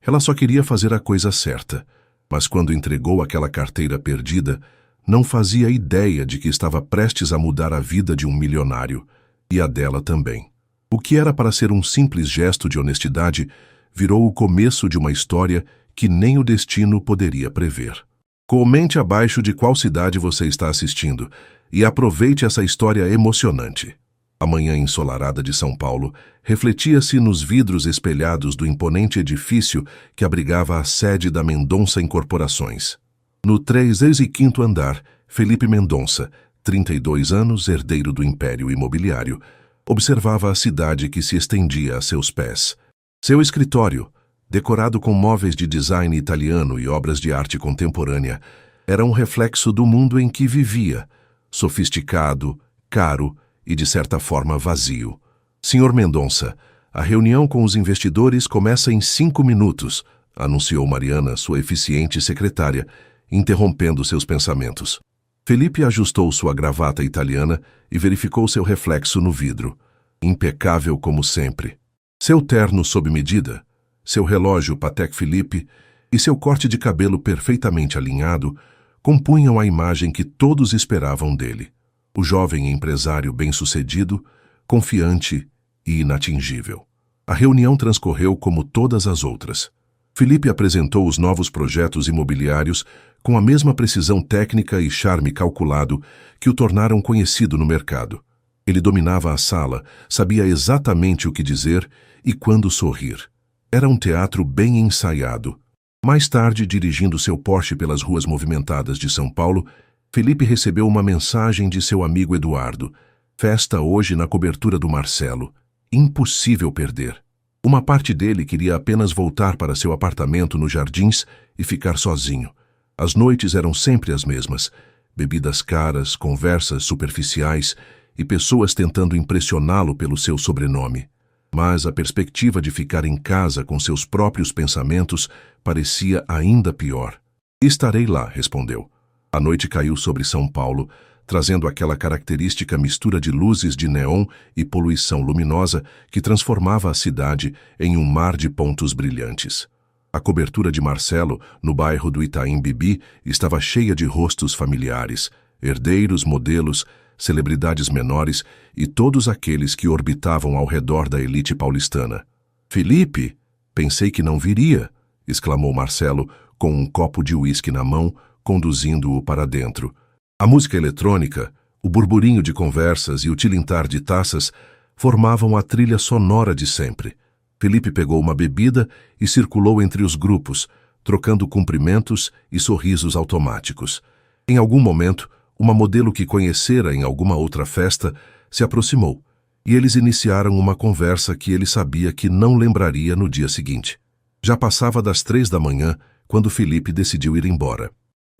Ela só queria fazer a coisa certa, mas quando entregou aquela carteira perdida, não fazia ideia de que estava prestes a mudar a vida de um milionário, e a dela também. O que era para ser um simples gesto de honestidade virou o começo de uma história que nem o destino poderia prever. Comente abaixo de qual cidade você está assistindo e aproveite essa história emocionante. A manhã ensolarada de São Paulo refletia-se nos vidros espelhados do imponente edifício que abrigava a sede da Mendonça Incorporações. No 3º andar, Felipe Mendonça, 32 anos, herdeiro do Império Imobiliário, observava a cidade que se estendia a seus pés. Seu escritório, decorado com móveis de design italiano e obras de arte contemporânea, era um reflexo do mundo em que vivia, sofisticado, caro e, de certa forma, vazio. Senhor Mendonça, a reunião com os investidores começa em 5 minutos, anunciou Mariana, sua eficiente secretária, interrompendo seus pensamentos. Felipe ajustou sua gravata italiana e verificou seu reflexo no vidro. Impecável como sempre. Seu terno sob medida, seu relógio Patek Philippe e seu corte de cabelo perfeitamente alinhado compunham a imagem que todos esperavam dele. O jovem empresário bem-sucedido, confiante e inatingível. A reunião transcorreu como todas as outras. Felipe apresentou os novos projetos imobiliários com a mesma precisão técnica e charme calculado que o tornaram conhecido no mercado. Ele dominava a sala, sabia exatamente o que dizer e quando sorrir. Era um teatro bem ensaiado. Mais tarde, dirigindo seu Porsche pelas ruas movimentadas de São Paulo, Felipe recebeu uma mensagem de seu amigo Eduardo. Festa hoje na cobertura do Marcelo. Impossível perder. Uma parte dele queria apenas voltar para seu apartamento nos Jardins e ficar sozinho. As noites eram sempre as mesmas. Bebidas caras, conversas superficiais e pessoas tentando impressioná-lo pelo seu sobrenome. Mas a perspectiva de ficar em casa com seus próprios pensamentos parecia ainda pior. Estarei lá, respondeu. A noite caiu sobre São Paulo, trazendo aquela característica mistura de luzes de neon e poluição luminosa que transformava a cidade em um mar de pontos brilhantes. A cobertura de Marcelo, no bairro do Itaim Bibi, estava cheia de rostos familiares, herdeiros, modelos, celebridades menores e todos aqueles que orbitavam ao redor da elite paulistana. Felipe, pensei que não viria, exclamou Marcelo, com um copo de uísque na mão, conduzindo-o para dentro. A música eletrônica, o burburinho de conversas e o tilintar de taças formavam a trilha sonora de sempre. Felipe pegou uma bebida e circulou entre os grupos, trocando cumprimentos e sorrisos automáticos. Em algum momento, uma modelo que conhecera em alguma outra festa se aproximou, e eles iniciaram uma conversa que ele sabia que não lembraria no dia seguinte. Já passava das 3 da manhã, quando Felipe decidiu ir embora.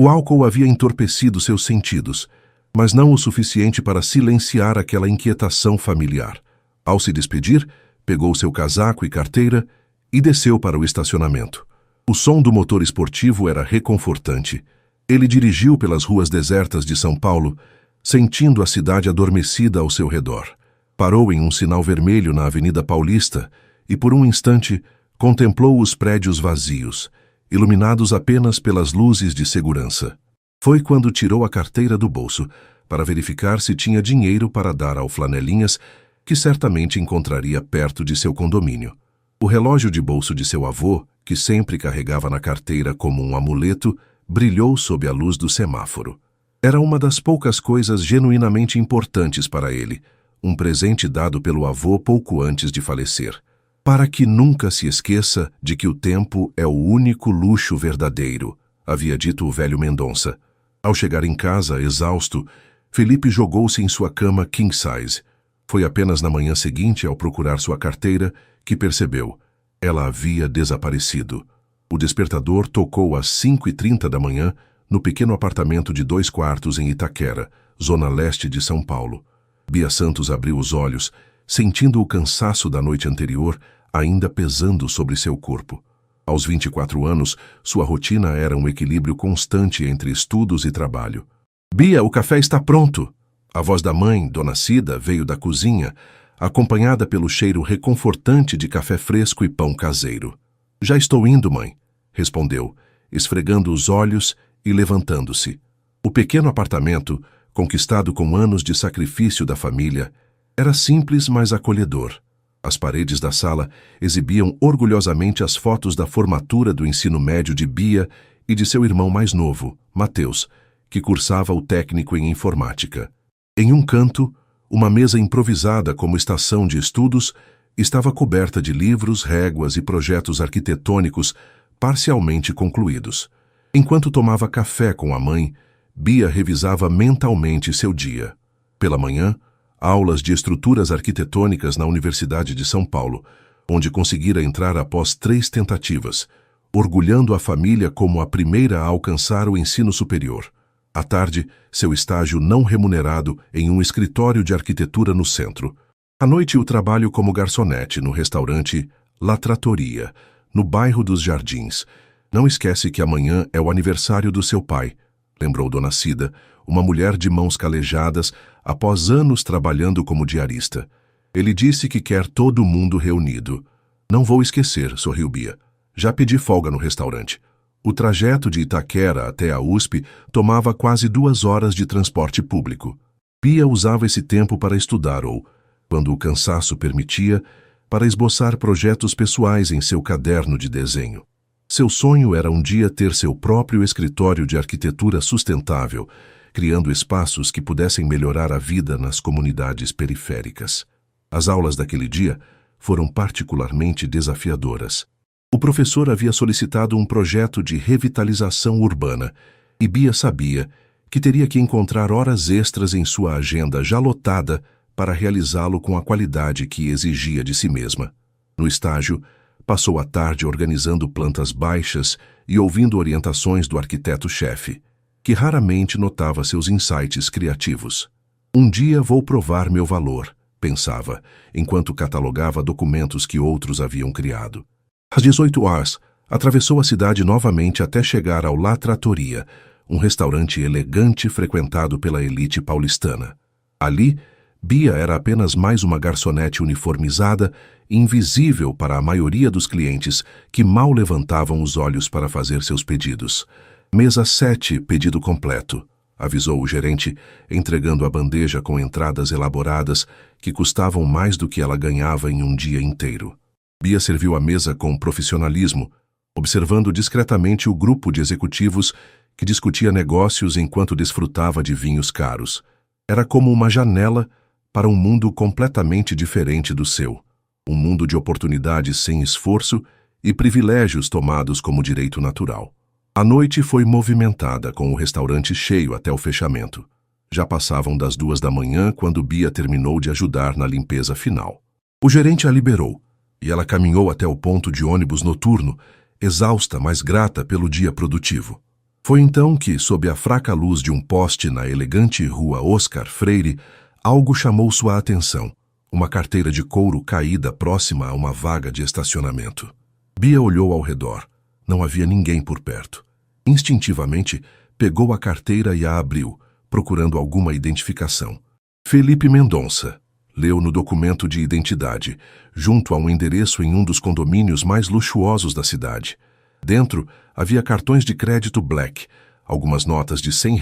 O álcool havia entorpecido seus sentidos, mas não o suficiente para silenciar aquela inquietação familiar. Ao se despedir, pegou seu casaco e carteira e desceu para o estacionamento. O som do motor esportivo era reconfortante. Ele dirigiu pelas ruas desertas de São Paulo, sentindo a cidade adormecida ao seu redor. Parou em um sinal vermelho na Avenida Paulista e, por um instante, contemplou os prédios vazios, iluminados apenas pelas luzes de segurança. Foi quando tirou a carteira do bolso para verificar se tinha dinheiro para dar ao Flanelinhas, que certamente encontraria perto de seu condomínio. O relógio de bolso de seu avô, que sempre carregava na carteira como um amuleto, brilhou sob a luz do semáforo. Era uma das poucas coisas genuinamente importantes para ele, um presente dado pelo avô pouco antes de falecer. Para que nunca se esqueça de que o tempo é o único luxo verdadeiro, havia dito o velho Mendonça. Ao chegar em casa, exausto, Felipe jogou-se em sua cama king size. Foi apenas na manhã seguinte, ao procurar sua carteira, que percebeu. Ela havia desaparecido. O despertador tocou às 5h30 da manhã no pequeno apartamento de 2 quartos em Itaquera, zona leste de São Paulo. Bia Santos abriu os olhos, sentindo o cansaço da noite anterior ainda pesando sobre seu corpo. Aos 24 anos, sua rotina era um equilíbrio constante entre estudos e trabalho. "Bia, o café está pronto!" A voz da mãe, Dona Cida, veio da cozinha, acompanhada pelo cheiro reconfortante de café fresco e pão caseiro. Já estou indo, mãe, respondeu, esfregando os olhos e levantando-se. O pequeno apartamento, conquistado com anos de sacrifício da família, era simples, mas acolhedor. As paredes da sala exibiam orgulhosamente as fotos da formatura do ensino médio de Bia e de seu irmão mais novo, Mateus, que cursava o técnico em informática. Em um canto, uma mesa improvisada como estação de estudos estava coberta de livros, réguas e projetos arquitetônicos parcialmente concluídos. Enquanto tomava café com a mãe, Bia revisava mentalmente seu dia. Pela manhã, aulas de estruturas arquitetônicas na Universidade de São Paulo, onde conseguira entrar após 3 tentativas, orgulhando a família como a primeira a alcançar o ensino superior. À tarde, seu estágio não remunerado em um escritório de arquitetura no centro. À noite, o trabalho como garçonete no restaurante La Trattoria, no bairro dos Jardins. Não esquece que amanhã é o aniversário do seu pai, lembrou Dona Cida, uma mulher de mãos calejadas após anos trabalhando como diarista. Ele disse que quer todo mundo reunido. Não vou esquecer, sorriu Bia. Já pedi folga no restaurante. O trajeto de Itaquera até a USP tomava quase 2 horas de transporte público. Bia usava esse tempo para estudar ou, quando o cansaço permitia, para esboçar projetos pessoais em seu caderno de desenho. Seu sonho era um dia ter seu próprio escritório de arquitetura sustentável, criando espaços que pudessem melhorar a vida nas comunidades periféricas. As aulas daquele dia foram particularmente desafiadoras. O professor havia solicitado um projeto de revitalização urbana e Bia sabia que teria que encontrar horas extras em sua agenda já lotada para realizá-lo com a qualidade que exigia de si mesma. No estágio, passou a tarde organizando plantas baixas e ouvindo orientações do arquiteto-chefe, que raramente notava seus insights criativos. Um dia vou provar meu valor, pensava, enquanto catalogava documentos que outros haviam criado. Às 18 horas, atravessou a cidade novamente até chegar ao La Trattoria, um restaurante elegante frequentado pela elite paulistana. Ali, Bia era apenas mais uma garçonete uniformizada, invisível para a maioria dos clientes que mal levantavam os olhos para fazer seus pedidos. Mesa 7, pedido completo, avisou o gerente, entregando a bandeja com entradas elaboradas que custavam mais do que ela ganhava em um dia inteiro. Bia serviu a mesa com profissionalismo, observando discretamente o grupo de executivos que discutia negócios enquanto desfrutava de vinhos caros. Era como uma janela para um mundo completamente diferente do seu, um mundo de oportunidades sem esforço e privilégios tomados como direito natural. A noite foi movimentada, com o restaurante cheio até o fechamento. Já passavam das 2 da manhã quando Bia terminou de ajudar na limpeza final. O gerente a liberou, e ela caminhou até o ponto de ônibus noturno, exausta, mas grata pelo dia produtivo. Foi então que, sob a fraca luz de um poste na elegante rua Oscar Freire, algo chamou sua atenção, uma carteira de couro caída próxima a uma vaga de estacionamento. Bia olhou ao redor. Não havia ninguém por perto. Instintivamente, pegou a carteira e a abriu, procurando alguma identificação. Felipe Mendonça. Leu no documento de identidade, junto a um endereço em um dos condomínios mais luxuosos da cidade. Dentro, havia cartões de crédito Black, algumas notas de R$ 100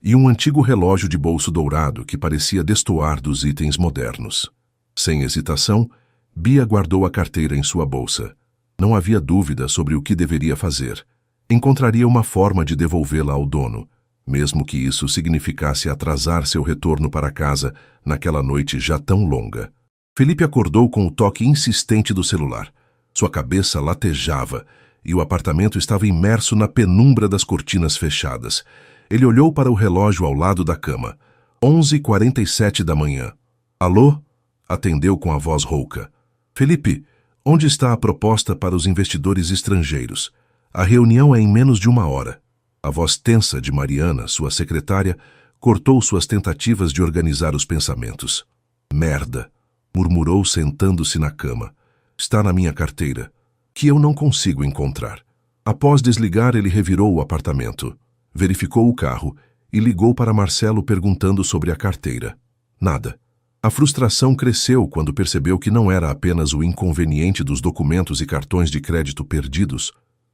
e um antigo relógio de bolso dourado que parecia destoar dos itens modernos. Sem hesitação, Bia guardou a carteira em sua bolsa. Não havia dúvida sobre o que deveria fazer. Encontraria uma forma de devolvê-la ao dono, mesmo que isso significasse atrasar seu retorno para casa naquela noite já tão longa. Felipe acordou com o toque insistente do celular. Sua cabeça latejava e o apartamento estava imerso na penumbra das cortinas fechadas. Ele olhou para o relógio ao lado da cama. 11h47 da manhã. Alô? Atendeu com a voz rouca. Felipe, onde está a proposta para os investidores estrangeiros? A reunião é em menos de 1 hora. A voz tensa de Mariana, sua secretária, cortou suas tentativas de organizar os pensamentos. Merda, murmurou sentando-se na cama. Está na minha carteira, que eu não consigo encontrar. Após desligar, ele revirou o apartamento, verificou o carro e ligou para Marcelo perguntando sobre a carteira. Nada. A frustração cresceu quando percebeu que não era apenas o inconveniente dos documentos e cartões de crédito perdidos.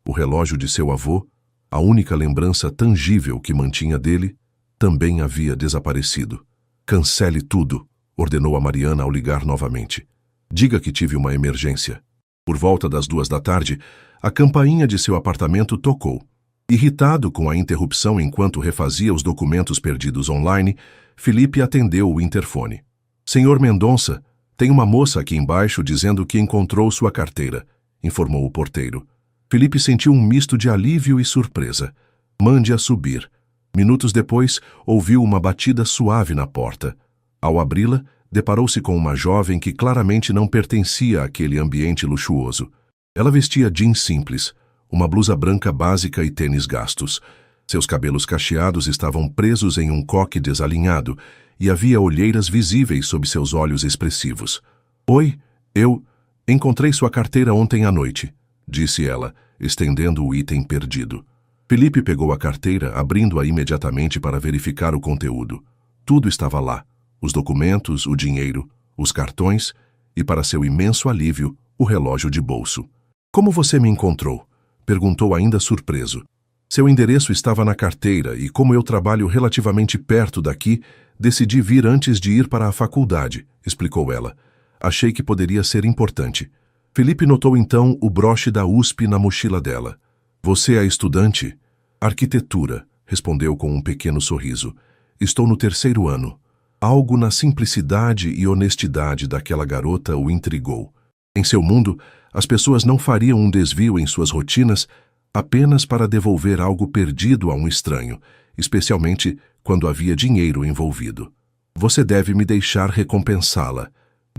O relógio de seu avô, a única lembrança tangível que mantinha dele, também havia desaparecido. Cancele tudo, ordenou a Mariana ao ligar novamente. Diga que tive uma emergência. Por volta das 2 da tarde, a campainha de seu apartamento tocou. Irritado com a interrupção enquanto refazia os documentos perdidos online, Felipe atendeu o interfone. Senhor Mendonça, tem uma moça aqui embaixo dizendo que encontrou sua carteira, informou o porteiro. Felipe sentiu um misto de alívio e surpresa. Mande-a subir. Minutos depois, ouviu uma batida suave na porta. Ao abri-la, deparou-se com uma jovem que claramente não pertencia àquele ambiente luxuoso. Ela vestia jeans simples, uma blusa branca básica e tênis gastos. Seus cabelos cacheados estavam presos em um coque desalinhado e havia olheiras visíveis sob seus olhos expressivos. Oi, eu encontrei sua carteira ontem à noite, disse ela, estendendo o item perdido. Felipe pegou a carteira, abrindo-a imediatamente para verificar o conteúdo. Tudo estava lá: os documentos, o dinheiro, os cartões e, para seu imenso alívio, o relógio de bolso. Como você me encontrou? Perguntou ainda surpreso. Seu endereço estava na carteira e, como eu trabalho relativamente perto daqui, decidi vir antes de ir para a faculdade, explicou ela. Achei que poderia ser importante. Felipe notou então o broche da USP na mochila dela. Você é estudante? Arquitetura, respondeu com um pequeno sorriso. Estou no 3º ano. Algo na simplicidade e honestidade daquela garota o intrigou. Em seu mundo, as pessoas não fariam um desvio em suas rotinas apenas para devolver algo perdido a um estranho, especialmente quando havia dinheiro envolvido. Você deve me deixar recompensá-la,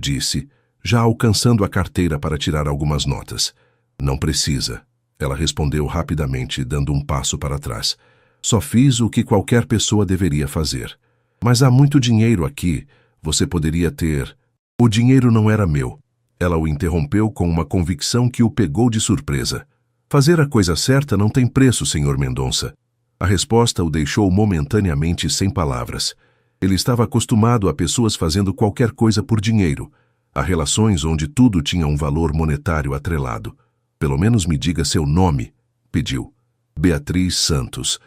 disse, já alcançando a carteira para tirar algumas notas. Não precisa, ela respondeu rapidamente, dando um passo para trás. Só fiz o que qualquer pessoa deveria fazer. Mas há muito dinheiro aqui, você poderia ter... O dinheiro não era meu. Ela o interrompeu com uma convicção que o pegou de surpresa. Fazer a coisa certa não tem preço, Sr. Mendonça. A resposta o deixou momentaneamente sem palavras. Ele estava acostumado a pessoas fazendo qualquer coisa por dinheiro, a relações onde tudo tinha um valor monetário atrelado. Pelo menos me diga seu nome, pediu. Beatriz Santos.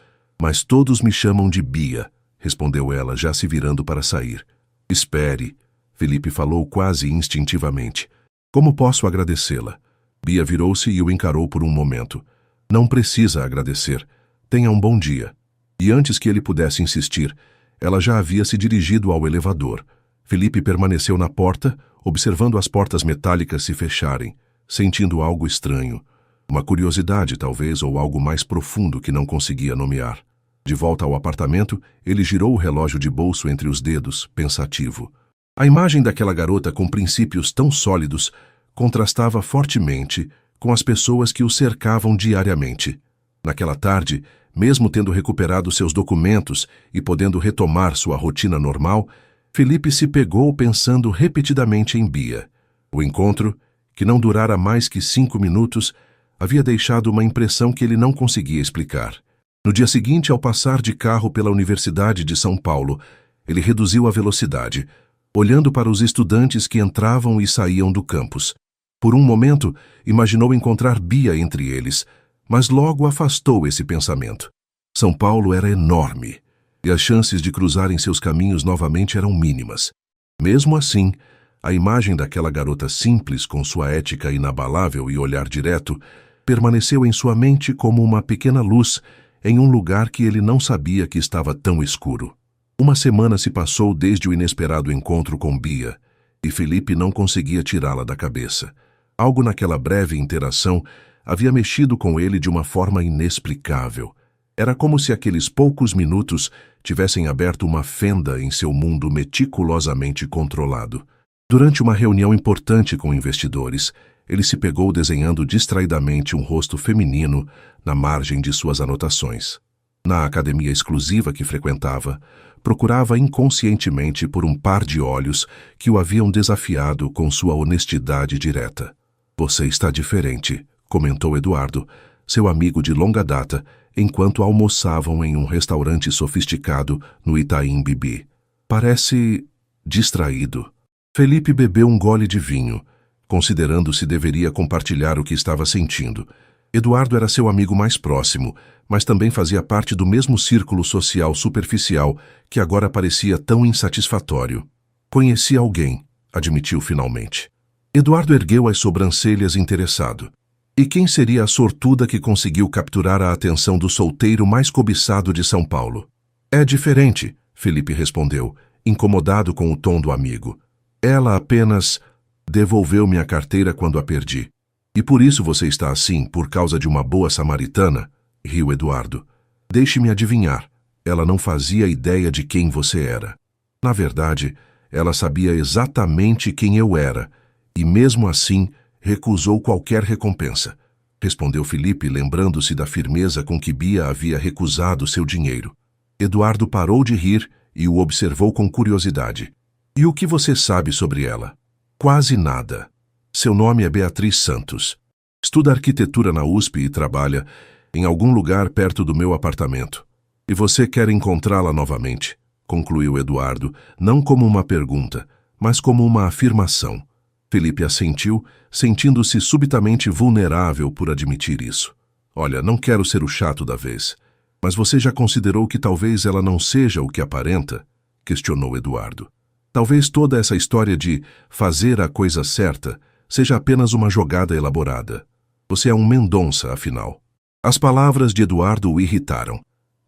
Mas todos me chamam de Bia, respondeu ela, já se virando para sair. Espere, Felipe falou quase instintivamente. Como posso agradecê-la? Bia virou-se e o encarou por um momento. Não precisa agradecer. Tenha um bom dia. E antes que ele pudesse insistir, ela já havia se dirigido ao elevador. Felipe permaneceu na porta, observando as portas metálicas se fecharem, sentindo algo estranho. Uma curiosidade, talvez, ou algo mais profundo que não conseguia nomear. De volta ao apartamento, ele girou o relógio de bolso entre os dedos, pensativo. A imagem daquela garota com princípios tão sólidos contrastava fortemente com as pessoas que o cercavam diariamente. Naquela tarde, mesmo tendo recuperado seus documentos e podendo retomar sua rotina normal, Felipe se pegou pensando repetidamente em Bia. O encontro, que não durara mais que 5 minutos, havia deixado uma impressão que ele não conseguia explicar. No dia seguinte, ao passar de carro pela Universidade de São Paulo, ele reduziu a velocidade, olhando para os estudantes que entravam e saíam do campus. Por um momento, imaginou encontrar Bia entre eles, mas logo afastou esse pensamento. São Paulo era enorme, e as chances de cruzarem seus caminhos novamente eram mínimas. Mesmo assim, a imagem daquela garota simples com sua ética inabalável e olhar direto permaneceu em sua mente como uma pequena luz em um lugar que ele não sabia que estava tão escuro. Uma semana se passou desde o inesperado encontro com Bia, e Felipe não conseguia tirá-la da cabeça. Algo naquela breve interação havia mexido com ele de uma forma inexplicável. Era como se aqueles poucos minutos tivessem aberto uma fenda em seu mundo meticulosamente controlado. Durante uma reunião importante com investidores, ele se pegou desenhando distraidamente um rosto feminino na margem de suas anotações. Na academia exclusiva que frequentava, procurava inconscientemente por um par de olhos que o haviam desafiado com sua honestidade direta. Você está diferente, comentou Eduardo, seu amigo de longa data, enquanto almoçavam em um restaurante sofisticado no Itaim Bibi. Parece... distraído. Felipe bebeu um gole de vinho, considerando se deveria compartilhar o que estava sentindo. Eduardo era seu amigo mais próximo, mas também fazia parte do mesmo círculo social superficial que agora parecia tão insatisfatório. Conhecia alguém, admitiu finalmente. Eduardo ergueu as sobrancelhas interessado. E quem seria a sortuda que conseguiu capturar a atenção do solteiro mais cobiçado de São Paulo? É diferente, Felipe respondeu, incomodado com o tom do amigo. Ela apenas devolveu minha carteira quando a perdi. E por isso você está assim, por causa de uma boa samaritana? Riu Eduardo. Deixe-me adivinhar. Ela não fazia ideia de quem você era. Na verdade, ela sabia exatamente quem eu era, e mesmo assim recusou qualquer recompensa, respondeu Felipe, lembrando-se da firmeza com que Bia havia recusado seu dinheiro. Eduardo parou de rir e o observou com curiosidade. E o que você sabe sobre ela? Quase nada. Seu nome é Beatriz Santos. Estuda arquitetura na USP e trabalha em algum lugar perto do meu apartamento. E você quer encontrá-la novamente, concluiu Eduardo, não como uma pergunta, mas como uma afirmação. Felipe assentiu, sentindo-se subitamente vulnerável por admitir isso. Olha, não quero ser o chato da vez, mas você já considerou que talvez ela não seja o que aparenta? Questionou Eduardo. Talvez toda essa história de fazer a coisa certa seja apenas uma jogada elaborada. Você é um Mendonça, afinal. As palavras de Eduardo o irritaram,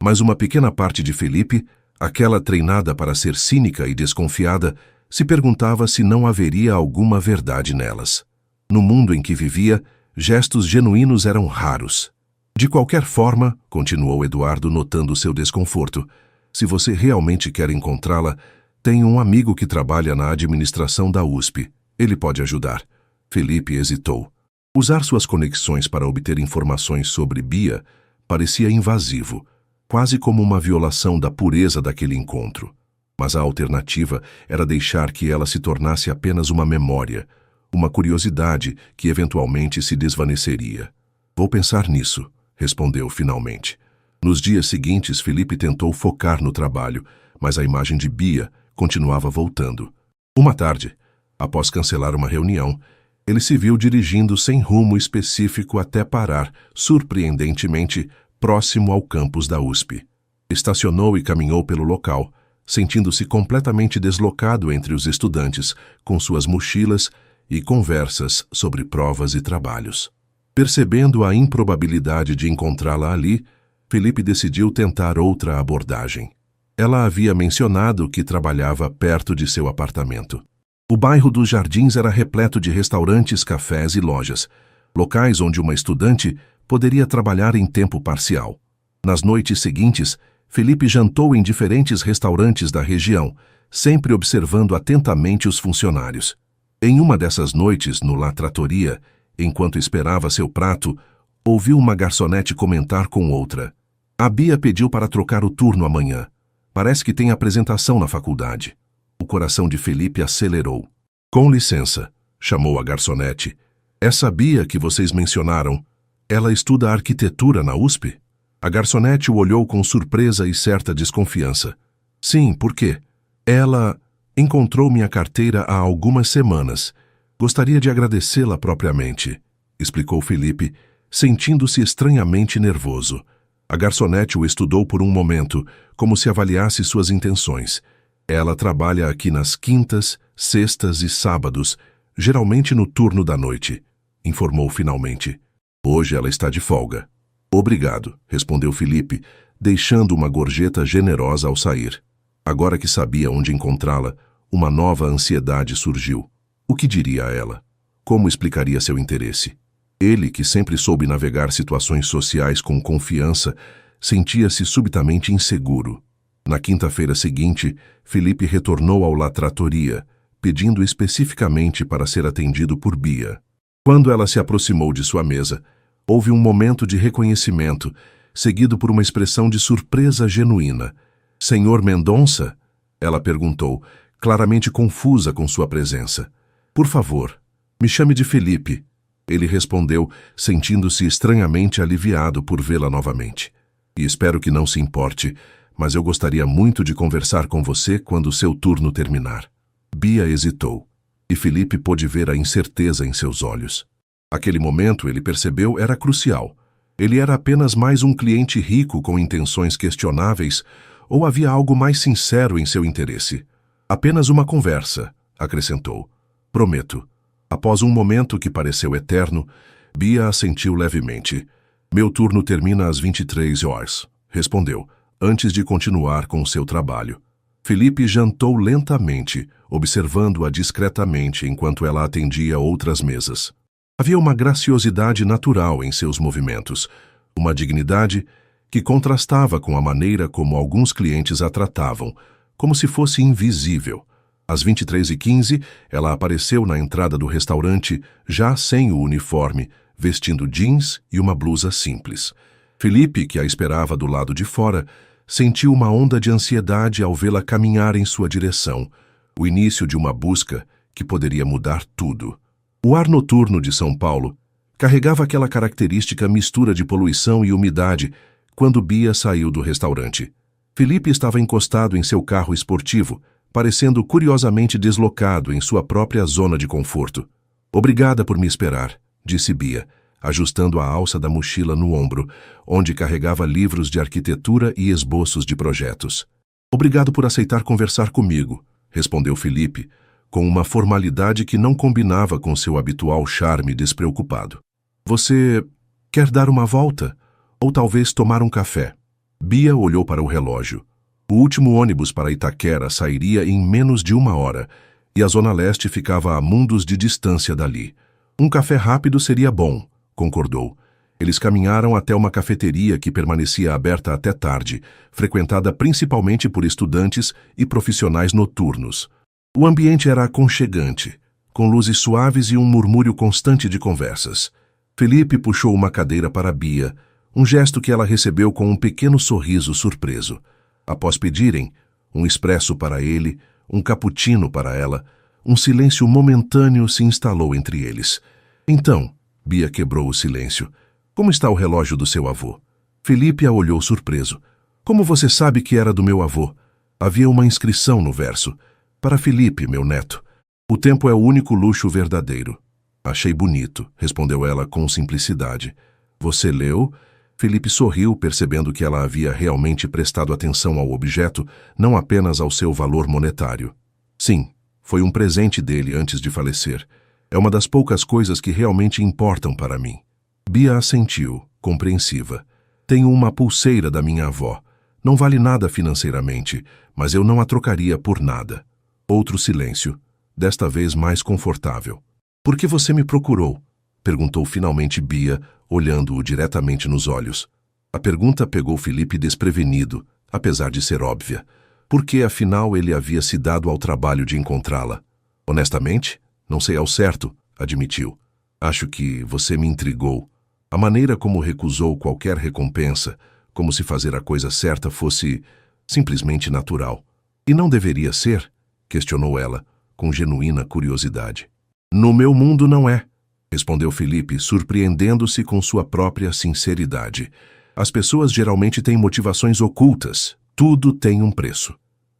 mas uma pequena parte de Felipe, aquela treinada para ser cínica e desconfiada, se perguntava se não haveria alguma verdade nelas. No mundo em que vivia, gestos genuínos eram raros. De qualquer forma, continuou Eduardo notando seu desconforto, se você realmente quer encontrá-la, tenho um amigo que trabalha na administração da USP. Ele pode ajudar. Felipe hesitou. Usar suas conexões para obter informações sobre Bia parecia invasivo, quase como uma violação da pureza daquele encontro. Mas a alternativa era deixar que ela se tornasse apenas uma memória, uma curiosidade que eventualmente se desvaneceria. Vou pensar nisso, respondeu finalmente. Nos dias seguintes, Felipe tentou focar no trabalho, mas a imagem de Bia continuava voltando. Uma tarde, após cancelar uma reunião, ele se viu dirigindo sem rumo específico até parar, surpreendentemente, próximo ao campus da USP. Estacionou e caminhou pelo local, sentindo-se completamente deslocado entre os estudantes, com suas mochilas e conversas sobre provas e trabalhos. Percebendo a improbabilidade de encontrá-la ali, Felipe decidiu tentar outra abordagem. Ela havia mencionado que trabalhava perto de seu apartamento. O bairro dos Jardins era repleto de restaurantes, cafés e lojas, locais onde uma estudante poderia trabalhar em tempo parcial. Nas noites seguintes, Felipe jantou em diferentes restaurantes da região, sempre observando atentamente os funcionários. Em uma dessas noites, no La Trattoria, enquanto esperava seu prato, ouviu uma garçonete comentar com outra. A Bia pediu para trocar o turno amanhã. Parece que tem apresentação na faculdade. O coração de Felipe acelerou. Com licença, chamou a garçonete. Essa Bia que vocês mencionaram, ela estuda arquitetura na USP? A garçonete o olhou com surpresa e certa desconfiança. Sim, por quê? Ela encontrou minha carteira há algumas semanas. Gostaria de agradecê-la propriamente, explicou Felipe, sentindo-se estranhamente nervoso. A garçonete o estudou por um momento, como se avaliasse suas intenções. Ela trabalha aqui nas quintas, sextas e sábados, geralmente no turno da noite, informou finalmente. Hoje ela está de folga. Obrigado, respondeu Felipe, deixando uma gorjeta generosa ao sair. Agora que sabia onde encontrá-la, uma nova ansiedade surgiu. O que diria a ela? Como explicaria seu interesse? Ele, que sempre soube navegar situações sociais com confiança, sentia-se subitamente inseguro. Na quinta-feira seguinte, Felipe retornou ao La Trattoria, pedindo especificamente para ser atendido por Bia. Quando ela se aproximou de sua mesa, houve um momento de reconhecimento, seguido por uma expressão de surpresa genuína. Senhor Mendonça? Ela perguntou, claramente confusa com sua presença. Por favor, me chame de Felipe. Ele respondeu, sentindo-se estranhamente aliviado por vê-la novamente. E espero que não se importe, mas eu gostaria muito de conversar com você quando seu turno terminar. Bia hesitou, e Felipe pôde ver a incerteza em seus olhos. Aquele momento, ele percebeu, era crucial. Ele era apenas mais um cliente rico com intenções questionáveis, ou havia algo mais sincero em seu interesse? Apenas uma conversa, acrescentou. Prometo. Após um momento que pareceu eterno, Bia assentiu levemente. Meu turno termina às 23 horas, respondeu, antes de continuar com seu trabalho. Felipe jantou lentamente, observando-a discretamente enquanto ela atendia outras mesas. Havia uma graciosidade natural em seus movimentos, uma dignidade que contrastava com a maneira como alguns clientes a tratavam, como se fosse invisível. Às 23h15, ela apareceu na entrada do restaurante, já sem o uniforme, vestindo jeans e uma blusa simples. Felipe, que a esperava do lado de fora, sentiu uma onda de ansiedade ao vê-la caminhar em sua direção, o início de uma busca que poderia mudar tudo. O ar noturno de São Paulo carregava aquela característica mistura de poluição e umidade quando Bia saiu do restaurante. Felipe estava encostado em seu carro esportivo, parecendo curiosamente deslocado em sua própria zona de conforto. Obrigada por me esperar, disse Bia, ajustando a alça da mochila no ombro, onde carregava livros de arquitetura e esboços de projetos. Obrigado por aceitar conversar comigo, respondeu Felipe, com uma formalidade que não combinava com seu habitual charme despreocupado. Você quer dar uma volta? Ou talvez tomar um café? Bia olhou para o relógio. O último ônibus para Itaquera sairia em menos de 1 hora, e a Zona Leste ficava a mundos de distância dali. Um café rápido seria bom, concordou. Eles caminharam até uma cafeteria que permanecia aberta até tarde, frequentada principalmente por estudantes e profissionais noturnos. O ambiente era aconchegante, com luzes suaves e um murmúrio constante de conversas. Felipe puxou uma cadeira para Bia, um gesto que ela recebeu com um pequeno sorriso surpreso. Após pedirem, um expresso para ele, um cappuccino para ela, um silêncio momentâneo se instalou entre eles. Então, Bia quebrou o silêncio. Como está o relógio do seu avô? Felipe a olhou surpreso. Como você sabe que era do meu avô? Havia uma inscrição no verso. Para Felipe, meu neto. O tempo é o único luxo verdadeiro. Achei bonito, respondeu ela com simplicidade. Você leu? Felipe sorriu, percebendo que ela havia realmente prestado atenção ao objeto, não apenas ao seu valor monetário. Sim, foi um presente dele antes de falecer. É uma das poucas coisas que realmente importam para mim. Bia assentiu, compreensiva. Tenho uma pulseira da minha avó. Não vale nada financeiramente, mas eu não a trocaria por nada. Outro silêncio, desta vez mais confortável. Por que você me procurou? Perguntou finalmente Bia, olhando-o diretamente nos olhos. A pergunta pegou Felipe desprevenido, apesar de ser óbvia. Por que, afinal, ele havia se dado ao trabalho de encontrá-la? Honestamente, não sei ao certo, admitiu. Acho que você me intrigou. A maneira como recusou qualquer recompensa, como se fazer a coisa certa fosse simplesmente natural. E não deveria ser? Questionou ela, com genuína curiosidade. No meu mundo não é, respondeu Felipe, surpreendendo-se com sua própria sinceridade. As pessoas geralmente têm motivações ocultas. Tudo tem um preço.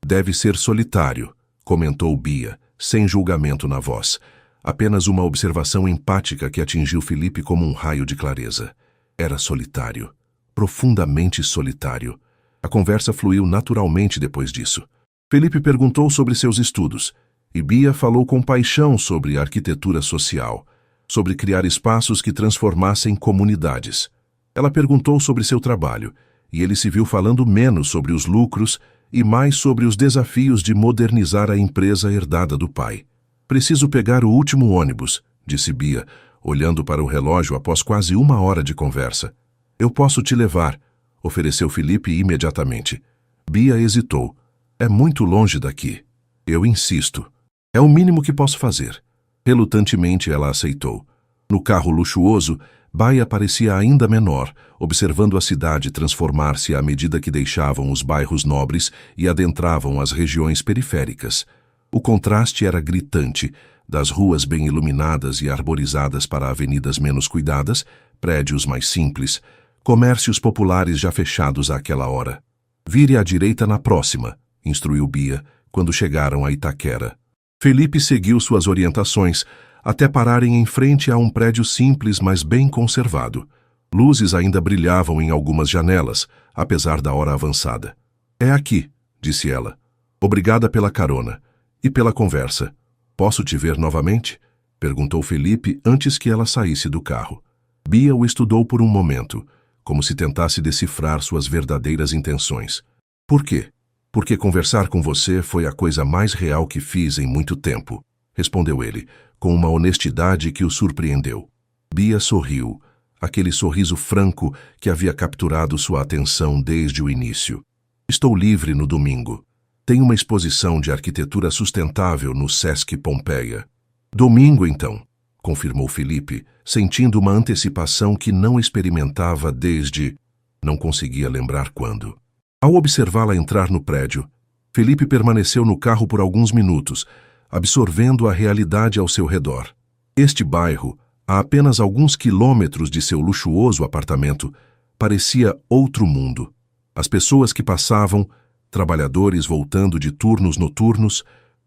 Deve ser solitário, comentou Bia, sem julgamento na voz. Apenas uma observação empática que atingiu Felipe como um raio de clareza. Era solitário. Profundamente solitário. A conversa fluiu naturalmente depois disso. Felipe perguntou sobre seus estudos, e Bia falou com paixão sobre arquitetura social, sobre criar espaços que transformassem comunidades. Ela perguntou sobre seu trabalho, e ele se viu falando menos sobre os lucros e mais sobre os desafios de modernizar a empresa herdada do pai. Preciso pegar o último ônibus, disse Bia, olhando para o relógio após quase 1 hora de conversa. Eu posso te levar, ofereceu Felipe imediatamente. Bia hesitou. É muito longe daqui. Eu insisto. É o mínimo que posso fazer. Relutantemente ela aceitou. No carro luxuoso, Bia parecia ainda menor, observando a cidade transformar-se à medida que deixavam os bairros nobres e adentravam as regiões periféricas. O contraste era gritante, das ruas bem iluminadas e arborizadas para avenidas menos cuidadas, prédios mais simples, comércios populares já fechados àquela hora. Vire à direita na próxima, instruiu Bia, quando chegaram a Itaquera. Felipe seguiu suas orientações até pararem em frente a um prédio simples, mas bem conservado. Luzes ainda brilhavam em algumas janelas, apesar da hora avançada. "É aqui", disse ela. "Obrigada pela carona e pela conversa. Posso te ver novamente?" perguntou Felipe antes que ela saísse do carro. Bia o estudou por um momento, como se tentasse decifrar suas verdadeiras intenções. "Por quê?" "Porque conversar com você foi a coisa mais real que fiz em muito tempo", respondeu ele, com uma honestidade que o surpreendeu. Bia sorriu, aquele sorriso franco que havia capturado sua atenção desde o início. "Estou livre no domingo. Tem uma exposição de arquitetura sustentável no Sesc Pompeia." "Domingo, então", confirmou Felipe, sentindo uma antecipação que não experimentava desde... não conseguia lembrar quando. Ao observá-la entrar no prédio, Felipe permaneceu no carro por alguns minutos, absorvendo a realidade ao seu redor. Este bairro, a apenas alguns quilômetros de seu luxuoso apartamento, parecia outro mundo. As pessoas que passavam, trabalhadores voltando de turnos noturnos,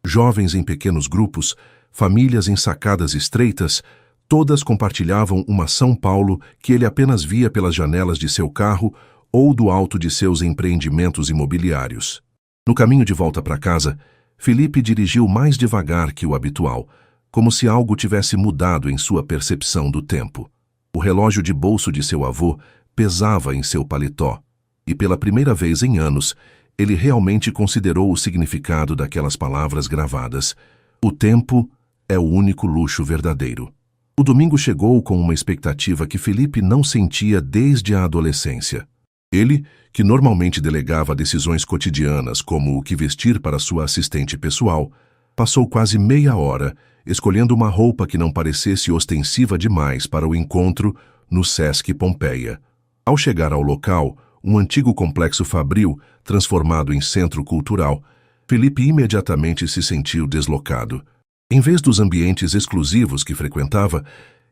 jovens em pequenos grupos, famílias em sacadas estreitas, todas compartilhavam uma São Paulo que ele apenas via pelas janelas de seu carro ou do alto de seus empreendimentos imobiliários. No caminho de volta para casa, Felipe dirigiu mais devagar que o habitual, como se algo tivesse mudado em sua percepção do tempo. O relógio de bolso de seu avô pesava em seu paletó, e pela primeira vez em anos, ele realmente considerou o significado daquelas palavras gravadas. O tempo é o único luxo verdadeiro. O domingo chegou com uma expectativa que Felipe não sentia desde a adolescência. Ele, que normalmente delegava decisões cotidianas como o que vestir para sua assistente pessoal, passou quase meia hora escolhendo uma roupa que não parecesse ostensiva demais para o encontro no Sesc Pompeia. Ao chegar ao local, um antigo complexo fabril, transformado em centro cultural, Felipe imediatamente se sentiu deslocado. Em vez dos ambientes exclusivos que frequentava,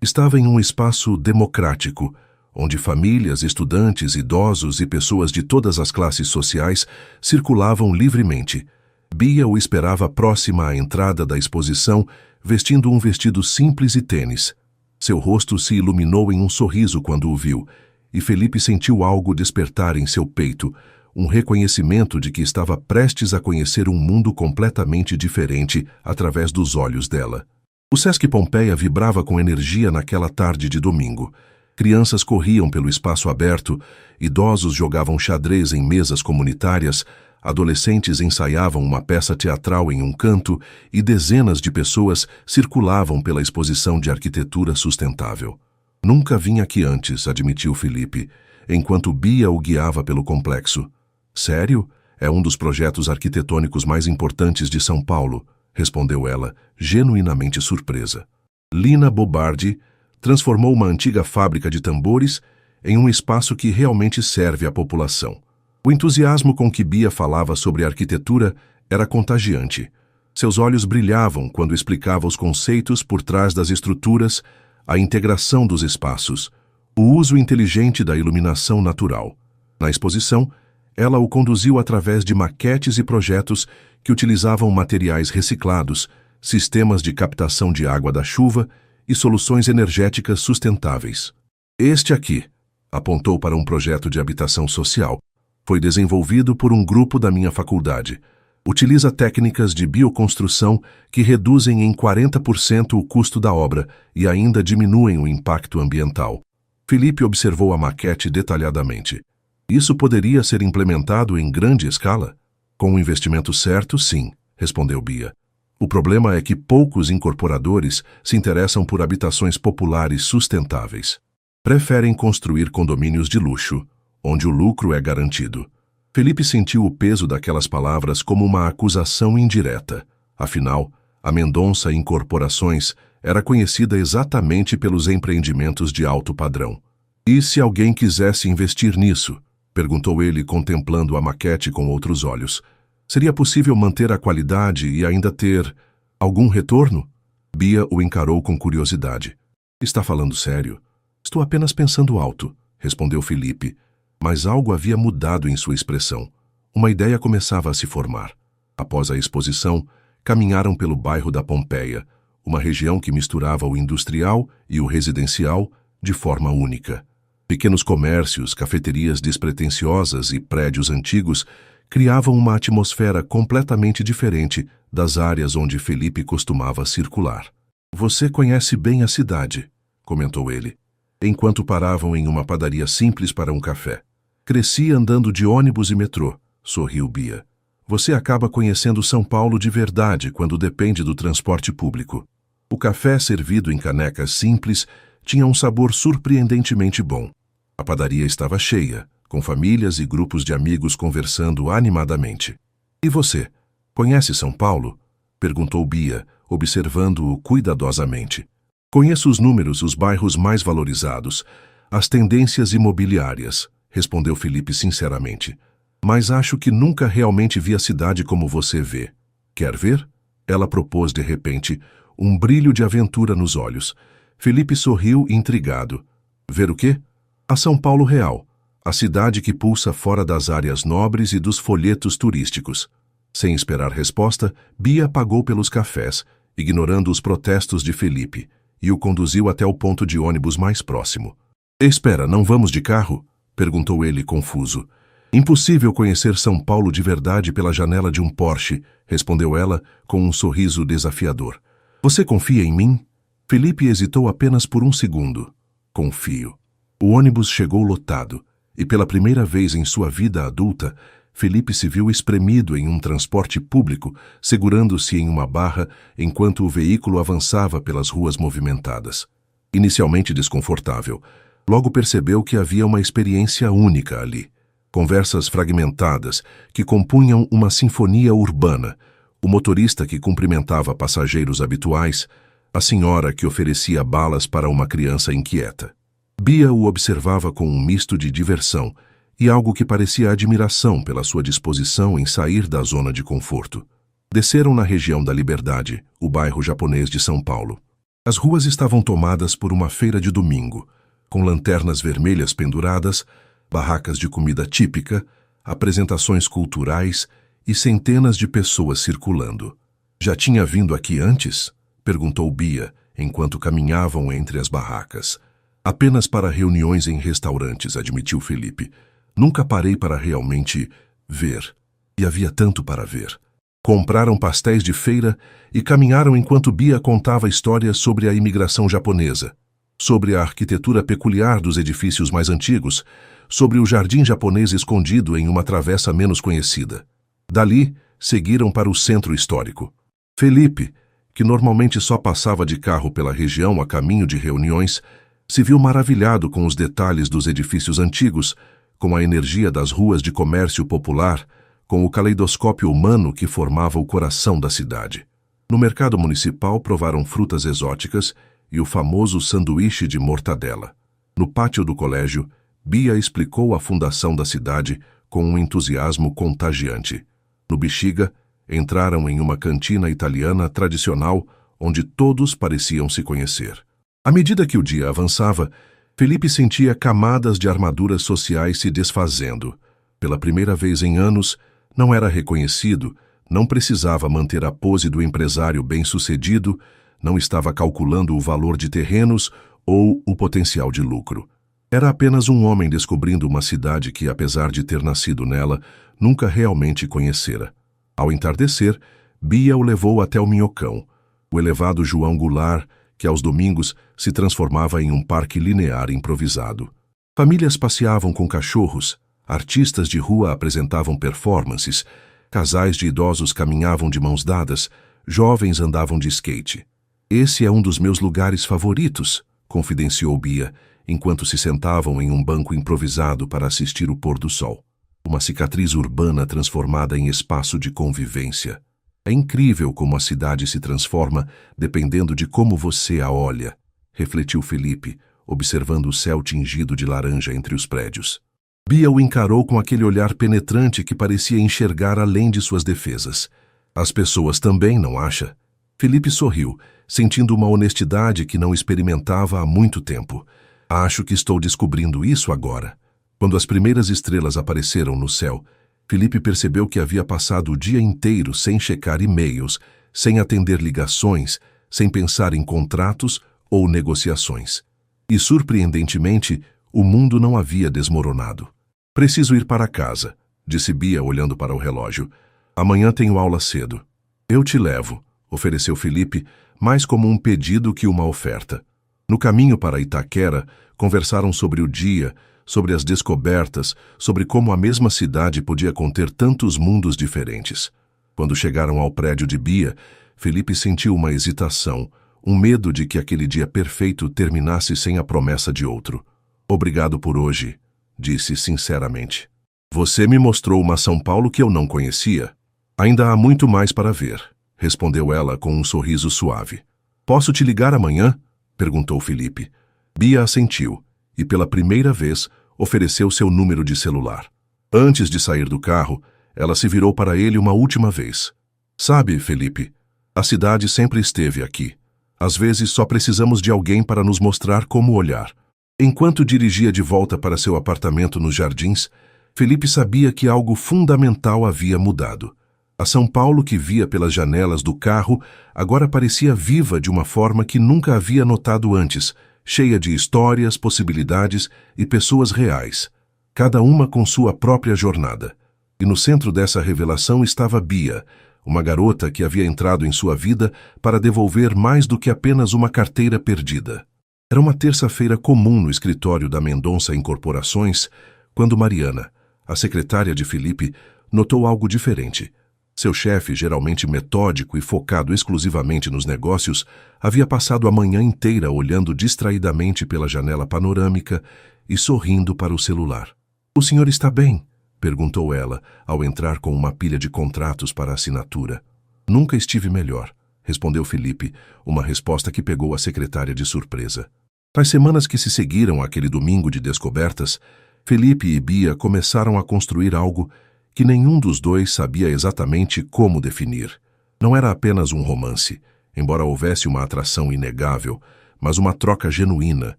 estava em um espaço democrático, onde famílias, estudantes, idosos e pessoas de todas as classes sociais circulavam livremente. Bia o esperava próxima à entrada da exposição, vestindo um vestido simples e tênis. Seu rosto se iluminou em um sorriso quando o viu, e Felipe sentiu algo despertar em seu peito, um reconhecimento de que estava prestes a conhecer um mundo completamente diferente através dos olhos dela. O Sesc Pompeia vibrava com energia naquela tarde de domingo. Crianças corriam pelo espaço aberto, idosos jogavam xadrez em mesas comunitárias, adolescentes ensaiavam uma peça teatral em um canto e dezenas de pessoas circulavam pela exposição de arquitetura sustentável. "Nunca vim aqui antes", admitiu Felipe, enquanto Bia o guiava pelo complexo. "Sério? É um dos projetos arquitetônicos mais importantes de São Paulo", respondeu ela, genuinamente surpresa. Lina Bobardi transformou uma antiga fábrica de tambores em um espaço que realmente serve à população. O entusiasmo com que Bia falava sobre arquitetura era contagiante. Seus olhos brilhavam quando explicava os conceitos por trás das estruturas, a integração dos espaços, o uso inteligente da iluminação natural. Na exposição, ela o conduziu através de maquetes e projetos que utilizavam materiais reciclados, sistemas de captação de água da chuva e soluções energéticas sustentáveis. "Este aqui", apontou para um projeto de habitação social, "foi desenvolvido por um grupo da minha faculdade. Utiliza técnicas de bioconstrução que reduzem em 40% o custo da obra e ainda diminuem o impacto ambiental." Felipe observou a maquete detalhadamente. "Isso poderia ser implementado em grande escala?" "Com o investimento certo, sim", respondeu Bia. "O problema é que poucos incorporadores se interessam por habitações populares sustentáveis. Preferem construir condomínios de luxo, onde o lucro é garantido." Felipe sentiu o peso daquelas palavras como uma acusação indireta. Afinal, a Mendonça Incorporações era conhecida exatamente pelos empreendimentos de alto padrão. "E se alguém quisesse investir nisso?", perguntou ele, contemplando a maquete com outros olhos. "Seria possível manter a qualidade e ainda ter algum retorno?" Bia o encarou com curiosidade. "Está falando sério?" "Estou apenas pensando alto", respondeu Felipe, mas algo havia mudado em sua expressão. Uma ideia começava a se formar. Após a exposição, caminharam pelo bairro da Pompeia, uma região que misturava o industrial e o residencial de forma única. Pequenos comércios, cafeterias despretensiosas e prédios antigos criavam uma atmosfera completamente diferente das áreas onde Felipe costumava circular. "Você conhece bem a cidade", comentou ele, enquanto paravam em uma padaria simples para um café. "Cresci andando de ônibus e metrô", sorriu Bia. "Você acaba conhecendo São Paulo de verdade quando depende do transporte público." O café, servido em canecas simples, tinha um sabor surpreendentemente bom. A padaria estava cheia, com famílias e grupos de amigos conversando animadamente. "E você, conhece São Paulo?", perguntou Bia, observando-o cuidadosamente. "Conheço os números, os bairros mais valorizados, as tendências imobiliárias", respondeu Felipe sinceramente. "Mas acho que nunca realmente vi a cidade como você vê. Quer ver?", ela propôs de repente, um brilho de aventura nos olhos. Felipe sorriu intrigado. "Ver o quê?" "A São Paulo real, a cidade que pulsa fora das áreas nobres e dos folhetos turísticos." Sem esperar resposta, Bia pagou pelos cafés, ignorando os protestos de Felipe, e o conduziu até o ponto de ônibus mais próximo. "Espera, não vamos de carro?", perguntou ele confuso. "Impossível conhecer São Paulo de verdade pela janela de um Porsche", respondeu ela com um sorriso desafiador. "Você confia em mim?" Felipe hesitou apenas por um segundo. "Confio." O ônibus chegou lotado, e pela primeira vez em sua vida adulta, Felipe se viu espremido em um transporte público, segurando-se em uma barra enquanto o veículo avançava pelas ruas movimentadas. Inicialmente desconfortável, logo percebeu que havia uma experiência única ali. Conversas fragmentadas que compunham uma sinfonia urbana, o motorista que cumprimentava passageiros habituais, a senhora que oferecia balas para uma criança inquieta. Bia o observava com um misto de diversão e algo que parecia admiração pela sua disposição em sair da zona de conforto. Desceram na região da Liberdade, o bairro japonês de São Paulo. As ruas estavam tomadas por uma feira de domingo, com lanternas vermelhas penduradas, barracas de comida típica, apresentações culturais e centenas de pessoas circulando. "Já tinha vindo aqui antes?", perguntou Bia, enquanto caminhavam entre as barracas. "Apenas para reuniões em restaurantes", admitiu Felipe. "Nunca parei para realmente ver. E havia tanto para ver." Compraram pastéis de feira e caminharam enquanto Bia contava histórias sobre a imigração japonesa, sobre a arquitetura peculiar dos edifícios mais antigos, sobre o jardim japonês escondido em uma travessa menos conhecida. Dali, seguiram para o centro histórico. Felipe, que normalmente só passava de carro pela região a caminho de reuniões, se viu maravilhado com os detalhes dos edifícios antigos, com a energia das ruas de comércio popular, com o caleidoscópio humano que formava o coração da cidade. No mercado municipal provaram frutas exóticas e o famoso sanduíche de mortadela. No pátio do colégio, Bia explicou a fundação da cidade com um entusiasmo contagiante. No Bexiga, entraram em uma cantina italiana tradicional onde todos pareciam se conhecer. À medida que o dia avançava, Felipe sentia camadas de armaduras sociais se desfazendo. Pela primeira vez em anos, não era reconhecido, não precisava manter a pose do empresário bem-sucedido, não estava calculando o valor de terrenos ou o potencial de lucro. Era apenas um homem descobrindo uma cidade que, apesar de ter nascido nela, nunca realmente conhecera. Ao entardecer, Bia o levou até o Minhocão, o elevado João Goulart, que aos domingos se transformava em um parque linear improvisado. Famílias passeavam com cachorros, artistas de rua apresentavam performances, casais de idosos caminhavam de mãos dadas, jovens andavam de skate. "Esse é um dos meus lugares favoritos", confidenciou Bia, enquanto se sentavam em um banco improvisado para assistir o pôr do sol. Uma cicatriz urbana transformada em espaço de convivência. "É incrível como a cidade se transforma dependendo de como você a olha", refletiu Felipe, observando o céu tingido de laranja entre os prédios. Bia o encarou com aquele olhar penetrante que parecia enxergar além de suas defesas. "As pessoas também, não acha?" Felipe sorriu, sentindo uma honestidade que não experimentava há muito tempo. "Acho que estou descobrindo isso agora." Quando as primeiras estrelas apareceram no céu, Felipe percebeu que havia passado o dia inteiro sem checar e-mails, sem atender ligações, sem pensar em contratos ou negociações. E, surpreendentemente, o mundo não havia desmoronado. Preciso ir para casa, disse Bia olhando para o relógio. Amanhã tenho aula cedo. Eu te levo, ofereceu Felipe, mais como um pedido que uma oferta. No caminho para Itaquera, conversaram sobre o dia, sobre as descobertas, sobre como a mesma cidade podia conter tantos mundos diferentes. Quando chegaram ao prédio de Bia, Felipe sentiu uma hesitação, um medo de que aquele dia perfeito terminasse sem a promessa de outro. Obrigado por hoje, disse sinceramente. Você me mostrou uma São Paulo que eu não conhecia. Ainda há muito mais para ver, respondeu ela com um sorriso suave. Posso te ligar amanhã? Perguntou Felipe. Bia assentiu e, pela primeira vez, ofereceu seu número de celular. Antes de sair do carro, ela se virou para ele uma última vez. Sabe, Felipe, a cidade sempre esteve aqui. Às vezes só precisamos de alguém para nos mostrar como olhar. Enquanto dirigia de volta para seu apartamento nos Jardins, Felipe sabia que algo fundamental havia mudado. A São Paulo que via pelas janelas do carro agora parecia viva de uma forma que nunca havia notado antes, cheia de histórias, possibilidades e pessoas reais, cada uma com sua própria jornada. E no centro dessa revelação estava Bia, uma garota que havia entrado em sua vida para devolver mais do que apenas uma carteira perdida. Era uma terça-feira comum no escritório da Mendonça Incorporações, quando Mariana, a secretária de Felipe, notou algo diferente. Seu chefe, geralmente metódico e focado exclusivamente nos negócios, havia passado a manhã inteira olhando distraidamente pela janela panorâmica e sorrindo para o celular. "O senhor está bem?" perguntou ela, ao entrar com uma pilha de contratos para assinatura. "Nunca estive melhor", respondeu Felipe, uma resposta que pegou a secretária de surpresa. Nas semanas que se seguiram àquele domingo de descobertas, Felipe e Bia começaram a construir algo que nenhum dos dois sabia exatamente como definir. Não era apenas um romance, embora houvesse uma atração inegável, mas uma troca genuína,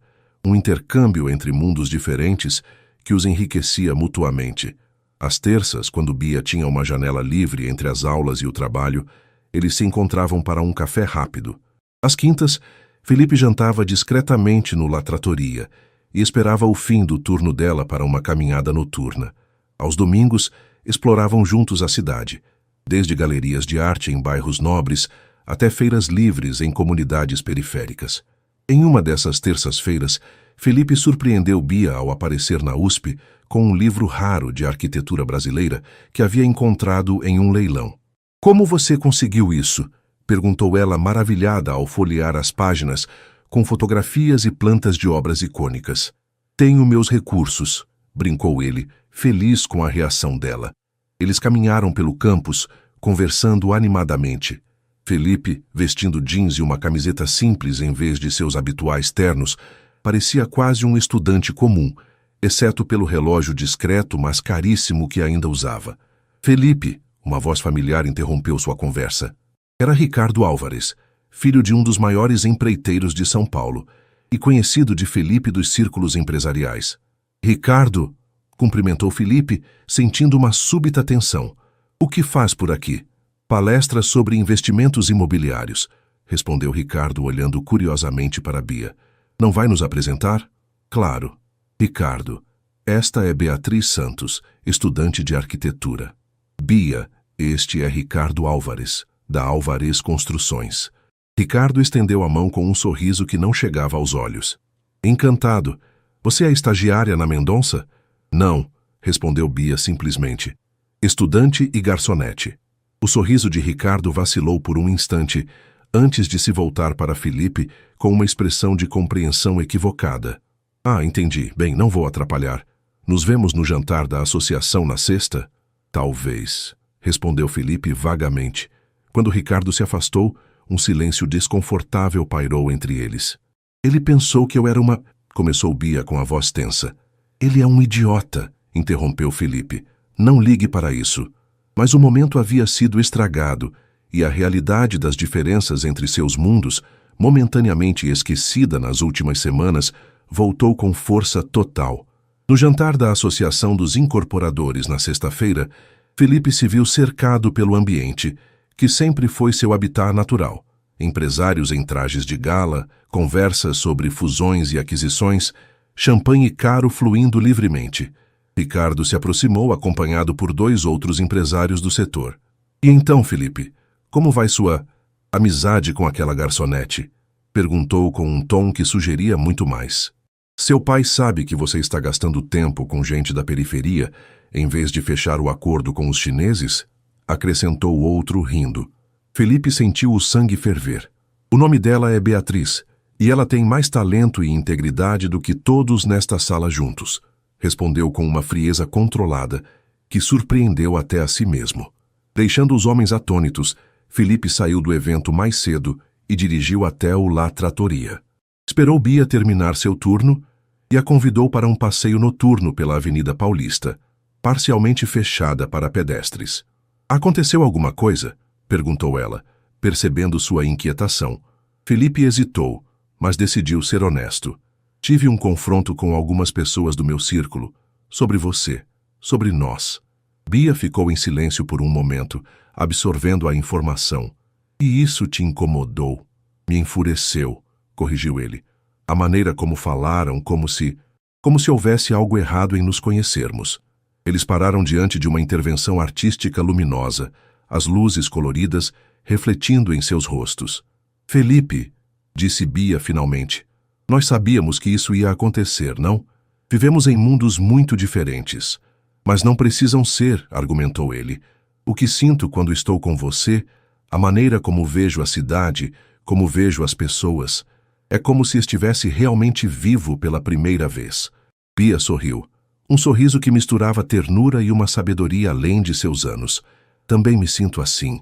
um intercâmbio entre mundos diferentes que os enriquecia mutuamente. Às terças, quando Bia tinha uma janela livre entre as aulas e o trabalho, eles se encontravam para um café rápido. Às quintas, Felipe jantava discretamente no La Trattoria e esperava o fim do turno dela para uma caminhada noturna. Aos domingos, exploravam juntos a cidade, desde galerias de arte em bairros nobres até feiras livres em comunidades periféricas. Em uma dessas terças-feiras, Felipe surpreendeu Bia ao aparecer na USP com um livro raro de arquitetura brasileira que havia encontrado em um leilão. "Como você conseguiu isso?" perguntou ela maravilhada ao folhear as páginas com fotografias e plantas de obras icônicas. "Tenho meus recursos", brincou ele, feliz com a reação dela. Eles caminharam pelo campus, conversando animadamente. Felipe, vestindo jeans e uma camiseta simples em vez de seus habituais ternos, parecia quase um estudante comum, exceto pelo relógio discreto, mas caríssimo que ainda usava. "Felipe", uma voz familiar interrompeu sua conversa. Era Ricardo Álvares, filho de um dos maiores empreiteiros de São Paulo e conhecido de Felipe dos círculos empresariais. "Ricardo", cumprimentou Felipe, sentindo uma súbita tensão. "O que faz por aqui?" "Palestras sobre investimentos imobiliários", respondeu Ricardo olhando curiosamente para Bia. "Não vai nos apresentar?" "Claro. Ricardo, esta é Beatriz Santos, estudante de arquitetura. Bia, este é Ricardo Álvares, da Álvares Construções." Ricardo estendeu a mão com um sorriso que não chegava aos olhos. "Encantado. Você é estagiária na Mendonça?" "Não", respondeu Bia simplesmente. "Estudante e garçonete." O sorriso de Ricardo vacilou por um instante, antes de se voltar para Felipe com uma expressão de compreensão equivocada. "Ah, entendi. Bem, não vou atrapalhar. Nos vemos no jantar da associação na sexta?" "Talvez", respondeu Felipe vagamente. Quando Ricardo se afastou, um silêncio desconfortável pairou entre eles. "Ele pensou que eu era uma..." começou Bia com a voz tensa. "Ele é um idiota", interrompeu Felipe. "Não ligue para isso." Mas o momento havia sido estragado e a realidade das diferenças entre seus mundos, momentaneamente esquecida nas últimas semanas, voltou com força total. No jantar da Associação dos Incorporadores na sexta-feira, Felipe se viu cercado pelo ambiente, que sempre foi seu habitat natural. Empresários em trajes de gala, conversas sobre fusões e aquisições, champanhe caro fluindo livremente. Ricardo se aproximou acompanhado por 2 outros empresários do setor. E então, Felipe, como vai sua amizade com aquela garçonete? Perguntou com um tom que sugeria muito mais. Seu pai sabe que você está gastando tempo com gente da periferia, em vez de fechar o acordo com os chineses? Acrescentou o outro, rindo. Felipe sentiu o sangue ferver. O nome dela é Beatriz, e ela tem mais talento e integridade do que todos nesta sala juntos. Respondeu com uma frieza controlada, que surpreendeu até a si mesmo. Deixando os homens atônitos, Felipe saiu do evento mais cedo e dirigiu até o La Trattoria. Esperou Bia terminar seu turno e a convidou para um passeio noturno pela Avenida Paulista, parcialmente fechada para pedestres. Aconteceu alguma coisa? Perguntou ela, percebendo sua inquietação. Felipe hesitou, mas decidiu ser honesto. Tive um confronto com algumas pessoas do meu círculo, sobre você, sobre nós. Bia ficou em silêncio por um momento, absorvendo a informação. E isso te incomodou. Me enfureceu, corrigiu ele. A maneira como falaram, como se houvesse algo errado em nos conhecermos. Eles pararam diante de uma intervenção artística luminosa, as luzes coloridas refletindo em seus rostos. Felipe, disse Bia finalmente, nós sabíamos que isso ia acontecer, não? Vivemos em mundos muito diferentes. Mas não precisam ser, argumentou ele. O que sinto quando estou com você, a maneira como vejo a cidade, como vejo as pessoas, é como se estivesse realmente vivo pela primeira vez. Bia sorriu. Um sorriso que misturava ternura e uma sabedoria além de seus anos. Também me sinto assim,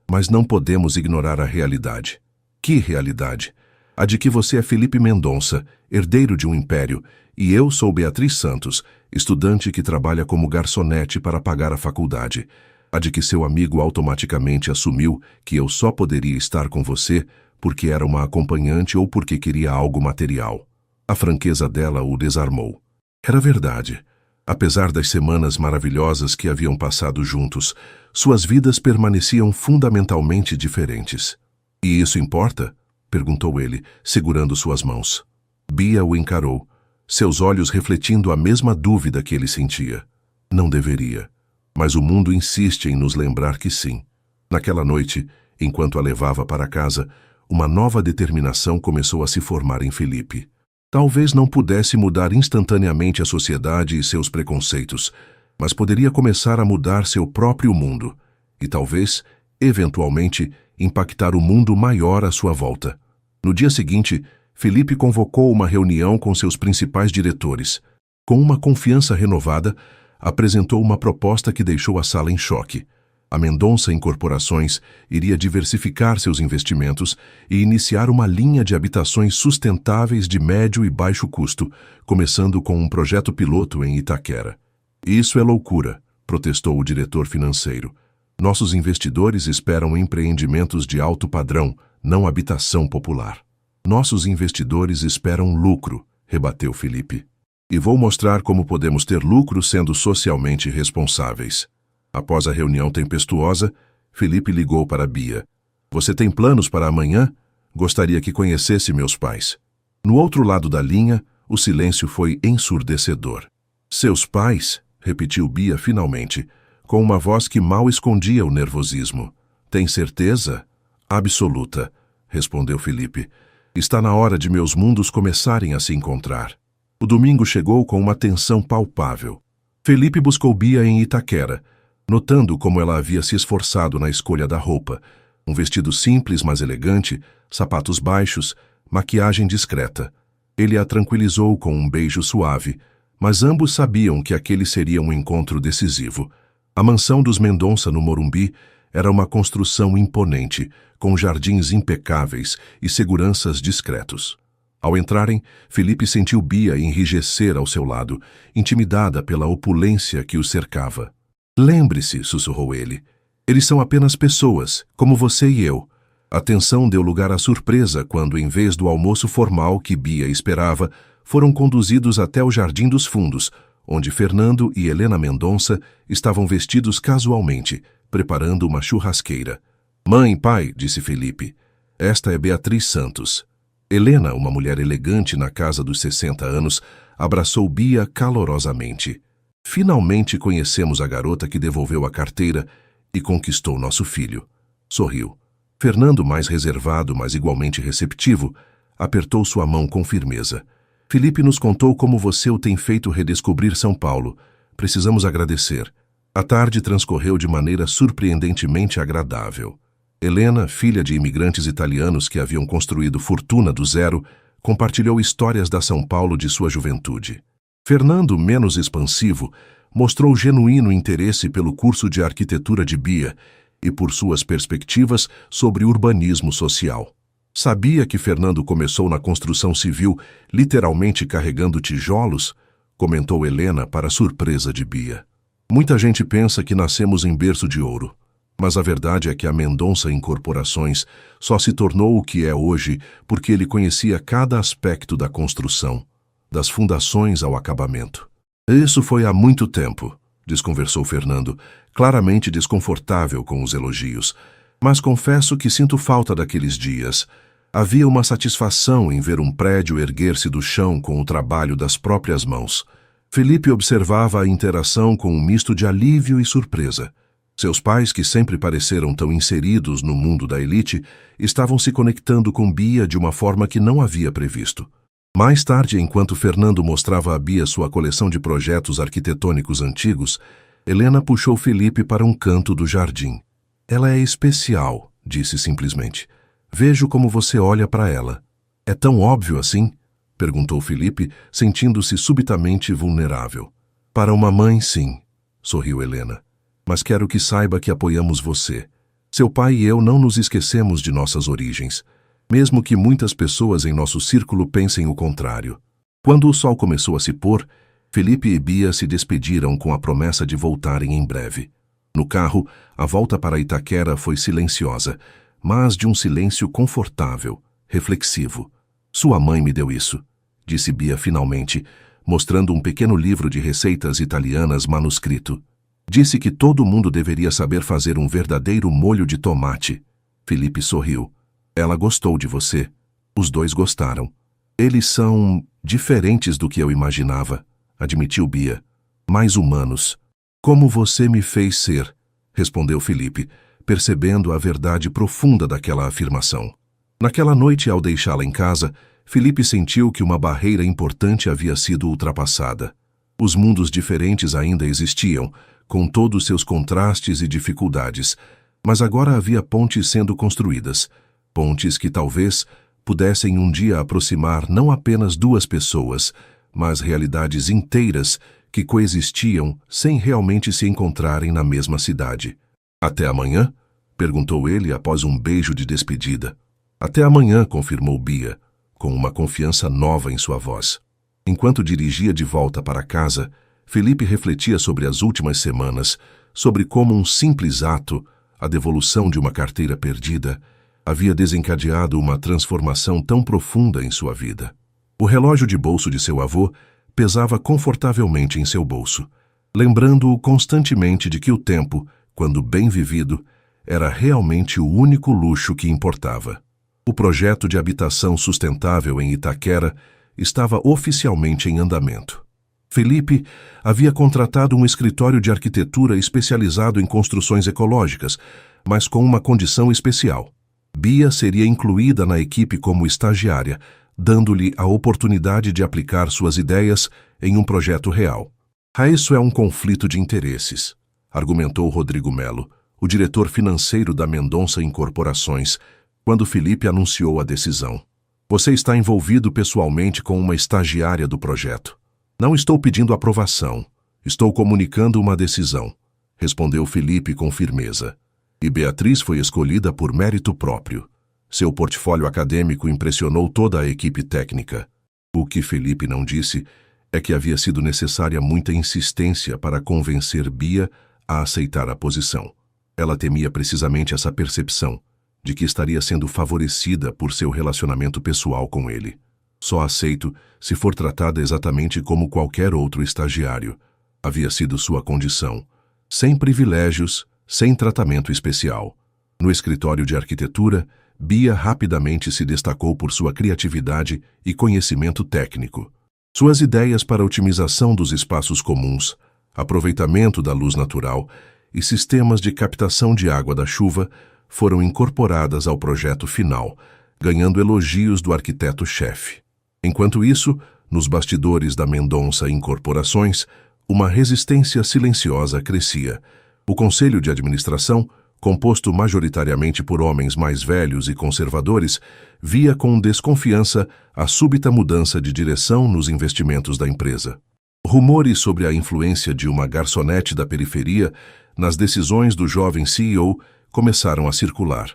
mas não podemos ignorar a realidade. Que realidade? A de que você é Felipe Mendonça, herdeiro de um império, e eu sou Beatriz Santos, estudante que trabalha como garçonete para pagar a faculdade. A de que seu amigo automaticamente assumiu que eu só poderia estar com você porque era uma acompanhante ou porque queria algo material. A franqueza dela o desarmou. Era verdade. Apesar das semanas maravilhosas que haviam passado juntos, suas vidas permaneciam fundamentalmente diferentes. E isso importa? Perguntou ele, segurando suas mãos. Bia o encarou, seus olhos refletindo a mesma dúvida que ele sentia. Não deveria. Mas o mundo insiste em nos lembrar que sim. Naquela noite, enquanto a levava para casa, uma nova determinação começou a se formar em Felipe. Talvez não pudesse mudar instantaneamente a sociedade e seus preconceitos, mas poderia começar a mudar seu próprio mundo e talvez, eventualmente, impactar o mundo maior à sua volta. No dia seguinte, Felipe convocou uma reunião com seus principais diretores. Com uma confiança renovada, apresentou uma proposta que deixou a sala em choque. A Mendonça Incorporações iria diversificar seus investimentos e iniciar uma linha de habitações sustentáveis de médio e baixo custo, começando com um projeto piloto em Itaquera. Isso é loucura, protestou o diretor financeiro. Nossos investidores esperam empreendimentos de alto padrão, não habitação popular. Nossos investidores esperam lucro, rebateu Felipe. E vou mostrar como podemos ter lucro sendo socialmente responsáveis. Após a reunião tempestuosa, Felipe ligou para Bia. Você tem planos para amanhã? Gostaria que conhecesse meus pais. No outro lado da linha, o silêncio foi ensurdecedor. Seus pais? Repetiu Bia finalmente, com uma voz que mal escondia o nervosismo. Tem certeza? Absoluta, respondeu Felipe. Está na hora de meus mundos começarem a se encontrar. O domingo chegou com uma tensão palpável. Felipe buscou Bia em Itaquera, notando como ela havia se esforçado na escolha da roupa. Um vestido simples, mas elegante, sapatos baixos, maquiagem discreta. Ele a tranquilizou com um beijo suave, mas ambos sabiam que aquele seria um encontro decisivo. A mansão dos Mendonça no Morumbi era uma construção imponente, com jardins impecáveis e seguranças discretos. Ao entrarem, Felipe sentiu Bia enrijecer ao seu lado, intimidada pela opulência que o cercava. Lembre-se, sussurrou ele, eles são apenas pessoas, como você e eu. A tensão deu lugar à surpresa quando, em vez do almoço formal que Bia esperava, foram conduzidos até o Jardim dos Fundos, onde Fernando e Helena Mendonça estavam vestidos casualmente, preparando uma churrasqueira. Mãe, pai, disse Felipe, esta é Beatriz Santos. Helena, uma mulher elegante na casa dos 60 anos, abraçou Bia calorosamente. Finalmente conhecemos a garota que devolveu a carteira e conquistou nosso filho. Sorriu. Fernando, mais reservado, mas igualmente receptivo, apertou sua mão com firmeza. Felipe nos contou como você o tem feito redescobrir São Paulo. Precisamos agradecer. A tarde transcorreu de maneira surpreendentemente agradável. Helena, filha de imigrantes italianos que haviam construído fortuna do zero, compartilhou histórias da São Paulo de sua juventude. Fernando, menos expansivo, mostrou genuíno interesse pelo curso de arquitetura de Bia e por suas perspectivas sobre urbanismo social. Sabia que Fernando começou na construção civil, literalmente carregando tijolos? Comentou Helena para surpresa de Bia. Muita gente pensa que nascemos em berço de ouro. Mas a verdade é que a Mendonça Incorporações só se tornou o que é hoje porque ele conhecia cada aspecto da construção, das fundações ao acabamento. Isso foi há muito tempo, desconversou Fernando, claramente desconfortável com os elogios. Mas confesso que sinto falta daqueles dias. Havia uma satisfação em ver um prédio erguer-se do chão com o trabalho das próprias mãos. Felipe observava a interação com um misto de alívio e surpresa. Seus pais, que sempre pareceram tão inseridos no mundo da elite, estavam se conectando com Bia de uma forma que não havia previsto. Mais tarde, enquanto Fernando mostrava a Bia sua coleção de projetos arquitetônicos antigos, Helena puxou Felipe para um canto do jardim. Ela é especial, disse simplesmente. Vejo como você olha para ela. É tão óbvio assim? Perguntou Felipe, sentindo-se subitamente vulnerável. Para uma mãe, sim, sorriu Helena. Mas quero que saiba que apoiamos você. Seu pai e eu não nos esquecemos de nossas origens, mesmo que muitas pessoas em nosso círculo pensem o contrário. Quando o sol começou a se pôr, Felipe e Bia se despediram com a promessa de voltarem em breve. No carro, a volta para Itaquera foi silenciosa, mas de um silêncio confortável, reflexivo. Sua mãe me deu isso, disse Bia finalmente, mostrando um pequeno livro de receitas italianas manuscrito. Disse que todo mundo deveria saber fazer um verdadeiro molho de tomate. Felipe sorriu. Ela gostou de você. Os dois gostaram. Eles são diferentes do que eu imaginava, admitiu Bia. Mais humanos. Como você me fez ser, respondeu Felipe, percebendo a verdade profunda daquela afirmação. Naquela noite, ao deixá-la em casa, Felipe sentiu que uma barreira importante havia sido ultrapassada. Os mundos diferentes ainda existiam, com todos seus contrastes e dificuldades, mas agora havia pontes sendo construídas, pontes que talvez pudessem um dia aproximar não apenas duas pessoas, mas realidades inteiras que coexistiam sem realmente se encontrarem na mesma cidade. Até amanhã? Perguntou ele após um beijo de despedida. Até amanhã, confirmou Bia, com uma confiança nova em sua voz. Enquanto dirigia de volta para casa, Felipe refletia sobre as últimas semanas, sobre como um simples ato, a devolução de uma carteira perdida, havia desencadeado uma transformação tão profunda em sua vida. O relógio de bolso de seu avô pesava confortavelmente em seu bolso, lembrando-o constantemente de que o tempo, quando bem vivido, era realmente o único luxo que importava. O projeto de habitação sustentável em Itaquera estava oficialmente em andamento. Felipe havia contratado um escritório de arquitetura especializado em construções ecológicas, mas com uma condição especial. Bia seria incluída na equipe como estagiária, dando-lhe a oportunidade de aplicar suas ideias em um projeto real. Isso é um conflito de interesses, argumentou Rodrigo Melo, o diretor financeiro da Mendonça Incorporações, quando Felipe anunciou a decisão. Você está envolvido pessoalmente com uma estagiária do projeto. Não estou pedindo aprovação, estou comunicando uma decisão, respondeu Felipe com firmeza. E Beatriz foi escolhida por mérito próprio. Seu portfólio acadêmico impressionou toda a equipe técnica. O que Felipe não disse é que havia sido necessária muita insistência para convencer Bia a aceitar a posição. Ela temia precisamente essa percepção de que estaria sendo favorecida por seu relacionamento pessoal com ele. Só aceito se for tratada exatamente como qualquer outro estagiário. Havia sido sua condição. Sem privilégios, sem tratamento especial. No escritório de arquitetura, Bia rapidamente se destacou por sua criatividade e conhecimento técnico. Suas ideias para a otimização dos espaços comuns, aproveitamento da luz natural e sistemas de captação de água da chuva foram incorporadas ao projeto final, ganhando elogios do arquiteto-chefe. Enquanto isso, nos bastidores da Mendonça Incorporações, uma resistência silenciosa crescia. O conselho de administração, composto majoritariamente por homens mais velhos e conservadores, via com desconfiança a súbita mudança de direção nos investimentos da empresa. Rumores sobre a influência de uma garçonete da periferia nas decisões do jovem CEO começaram a circular.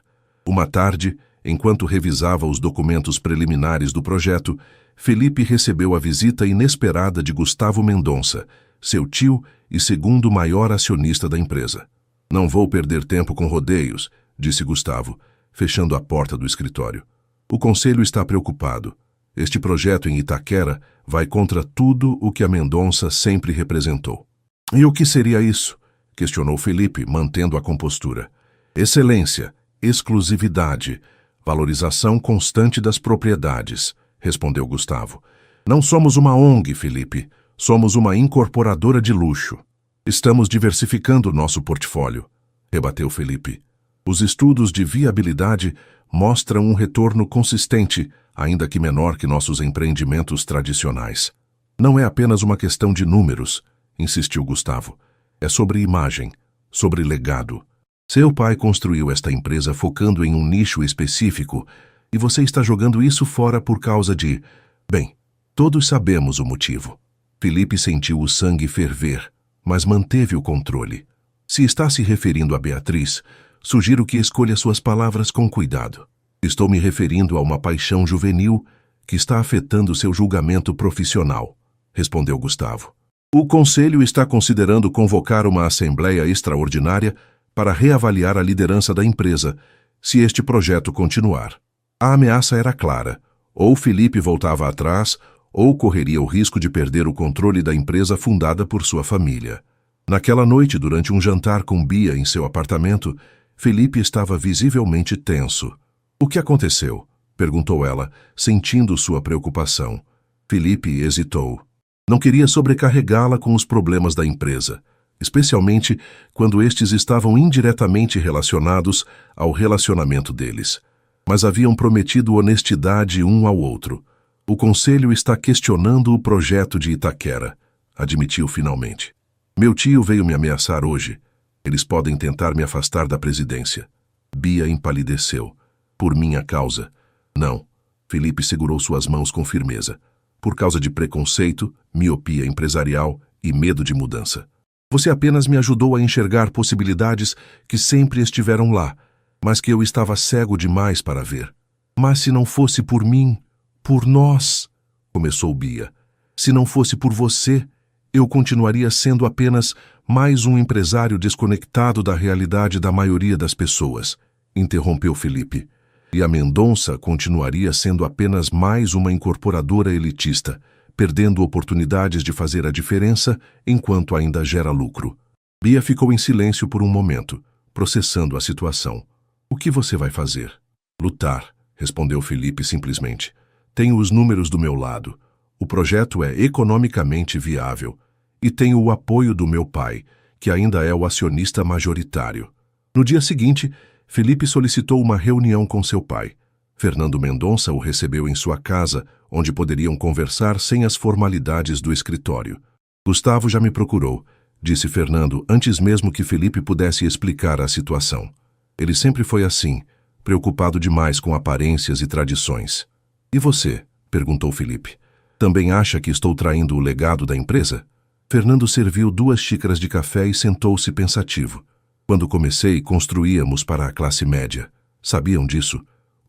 Uma tarde, enquanto revisava os documentos preliminares do projeto, Felipe recebeu a visita inesperada de Gustavo Mendonça, seu tio e segundo maior acionista da empresa. "Não vou perder tempo com rodeios", disse Gustavo, fechando a porta do escritório. "O conselho está preocupado. Este projeto em Itaquera vai contra tudo o que a Mendonça sempre representou." "E o que seria isso?" questionou Felipe, mantendo a compostura. "Excelência, exclusividade, valorização constante das propriedades", respondeu Gustavo. "Não somos uma ONG, Felipe. Somos uma incorporadora de luxo. Estamos diversificando nosso portfólio", rebateu Felipe. "Os estudos de viabilidade mostram um retorno consistente, ainda que menor que nossos empreendimentos tradicionais." "Não é apenas uma questão de números", insistiu Gustavo. "É sobre imagem, sobre legado. Seu pai construiu esta empresa focando em um nicho específico e você está jogando isso fora por causa de... Bem, todos sabemos o motivo." Felipe sentiu o sangue ferver, mas manteve o controle. "Se está se referindo a Beatriz, sugiro que escolha suas palavras com cuidado. Estou me referindo a uma paixão juvenil que está afetando seu julgamento profissional", respondeu Gustavo. "O conselho está considerando convocar uma assembleia extraordinária para reavaliar a liderança da empresa, se este projeto continuar." A ameaça era clara: ou Felipe voltava atrás, ou correria o risco de perder o controle da empresa fundada por sua família. Naquela noite, durante um jantar com Bia em seu apartamento, Felipe estava visivelmente tenso. "O que aconteceu?" perguntou ela, sentindo sua preocupação. Felipe hesitou. Não queria sobrecarregá-la com os problemas da empresa, especialmente quando estes estavam indiretamente relacionados ao relacionamento deles. Mas haviam prometido honestidade um ao outro. "O conselho está questionando o projeto de Itaquera", admitiu finalmente. "Meu tio veio me ameaçar hoje. Eles podem tentar me afastar da presidência." Bia empalideceu. "Por minha causa?" "Não." Felipe segurou suas mãos com firmeza. "Por causa de preconceito, miopia empresarial e medo de mudança. Você apenas me ajudou a enxergar possibilidades que sempre estiveram lá, mas que eu estava cego demais para ver." "Mas se não fosse por mim, por nós", começou Bia. "Se não fosse por você, eu continuaria sendo apenas mais um empresário desconectado da realidade da maioria das pessoas", interrompeu Felipe. "E a Mendonça continuaria sendo apenas mais uma incorporadora elitista, perdendo oportunidades de fazer a diferença enquanto ainda gera lucro." Bia ficou em silêncio por um momento, processando a situação. "O que você vai fazer?" "Lutar", respondeu Felipe simplesmente. "Tenho os números do meu lado. O projeto é economicamente viável. E tenho o apoio do meu pai, que ainda é o acionista majoritário." No dia seguinte, Felipe solicitou uma reunião com seu pai. Fernando Mendonça o recebeu em sua casa, onde poderiam conversar sem as formalidades do escritório. "Gustavo já me procurou", disse Fernando, antes mesmo que Felipe pudesse explicar a situação. "Ele sempre foi assim, preocupado demais com aparências e tradições." "E você?", perguntou Felipe. "Também acha que estou traindo o legado da empresa?" Fernando serviu 2 xícaras de café e sentou-se pensativo. "Quando comecei, construíamos para a classe média. Sabiam disso?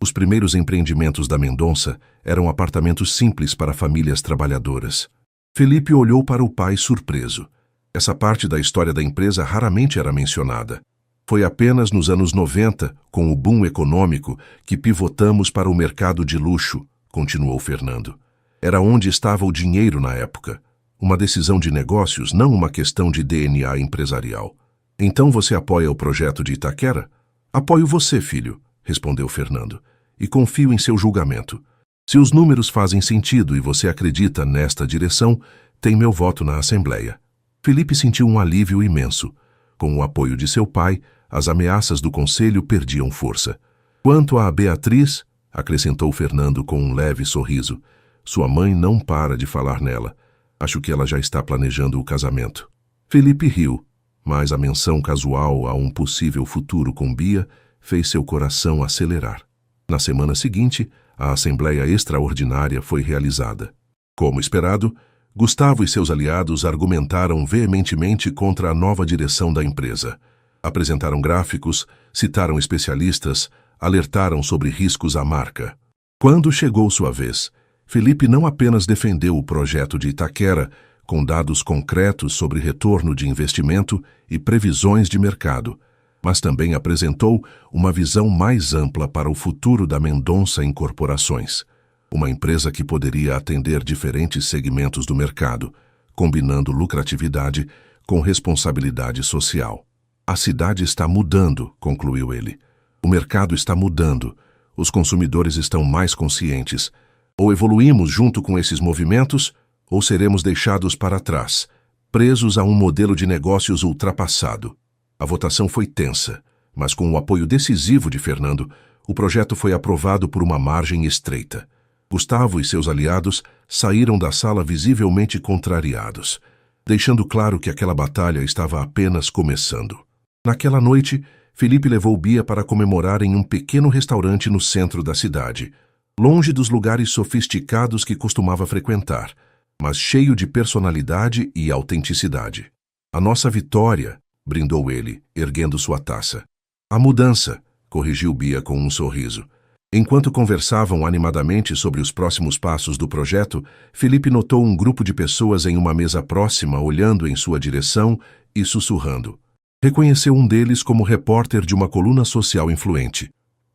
Os primeiros empreendimentos da Mendonça eram apartamentos simples para famílias trabalhadoras." Felipe olhou para o pai surpreso. Essa parte da história da empresa raramente era mencionada. "Foi apenas nos anos 90, com o boom econômico, que pivotamos para o mercado de luxo", continuou Fernando. "Era onde estava o dinheiro na época. Uma decisão de negócios, não uma questão de DNA empresarial." "Então você apoia o projeto de Itaquera?" Apoio você, filho, respondeu Fernando, e confio em seu julgamento. Se os números fazem sentido e você acredita nesta direção, tem meu voto na Assembleia. Felipe sentiu um alívio imenso. Com o apoio de seu pai, as ameaças do conselho perdiam força. Quanto a Beatriz, acrescentou Fernando com um leve sorriso, sua mãe não para de falar nela. Acho que ela já está planejando o casamento. Felipe riu, mas a menção casual a um possível futuro com Bia fez seu coração acelerar. Na semana seguinte, a Assembleia Extraordinária foi realizada. Como esperado, Gustavo e seus aliados argumentaram veementemente contra a nova direção da empresa. Apresentaram gráficos, citaram especialistas, alertaram sobre riscos à marca. Quando chegou sua vez, Felipe não apenas defendeu o projeto de Itaquera, com dados concretos sobre retorno de investimento e previsões de mercado, mas também apresentou uma visão mais ampla para o futuro da Mendonça Incorporações, uma empresa que poderia atender diferentes segmentos do mercado, combinando lucratividade com responsabilidade social. A cidade está mudando, concluiu ele. O mercado está mudando, os consumidores estão mais conscientes. Ou evoluímos junto com esses movimentos, ou seremos deixados para trás, presos a um modelo de negócios ultrapassado. A votação foi tensa, mas com o apoio decisivo de Fernando, o projeto foi aprovado por uma margem estreita. Gustavo e seus aliados saíram da sala visivelmente contrariados, deixando claro que aquela batalha estava apenas começando. Naquela noite, Felipe levou Bia para comemorar em um pequeno restaurante no centro da cidade, longe dos lugares sofisticados que costumava frequentar, mas cheio de personalidade e autenticidade. A nossa vitória, brindou ele, erguendo sua taça. A mudança, corrigiu Bia com um sorriso. Enquanto conversavam animadamente sobre os próximos passos do projeto, Felipe notou um grupo de pessoas em uma mesa próxima olhando em sua direção e sussurrando. Reconheceu um deles como repórter de uma coluna social influente.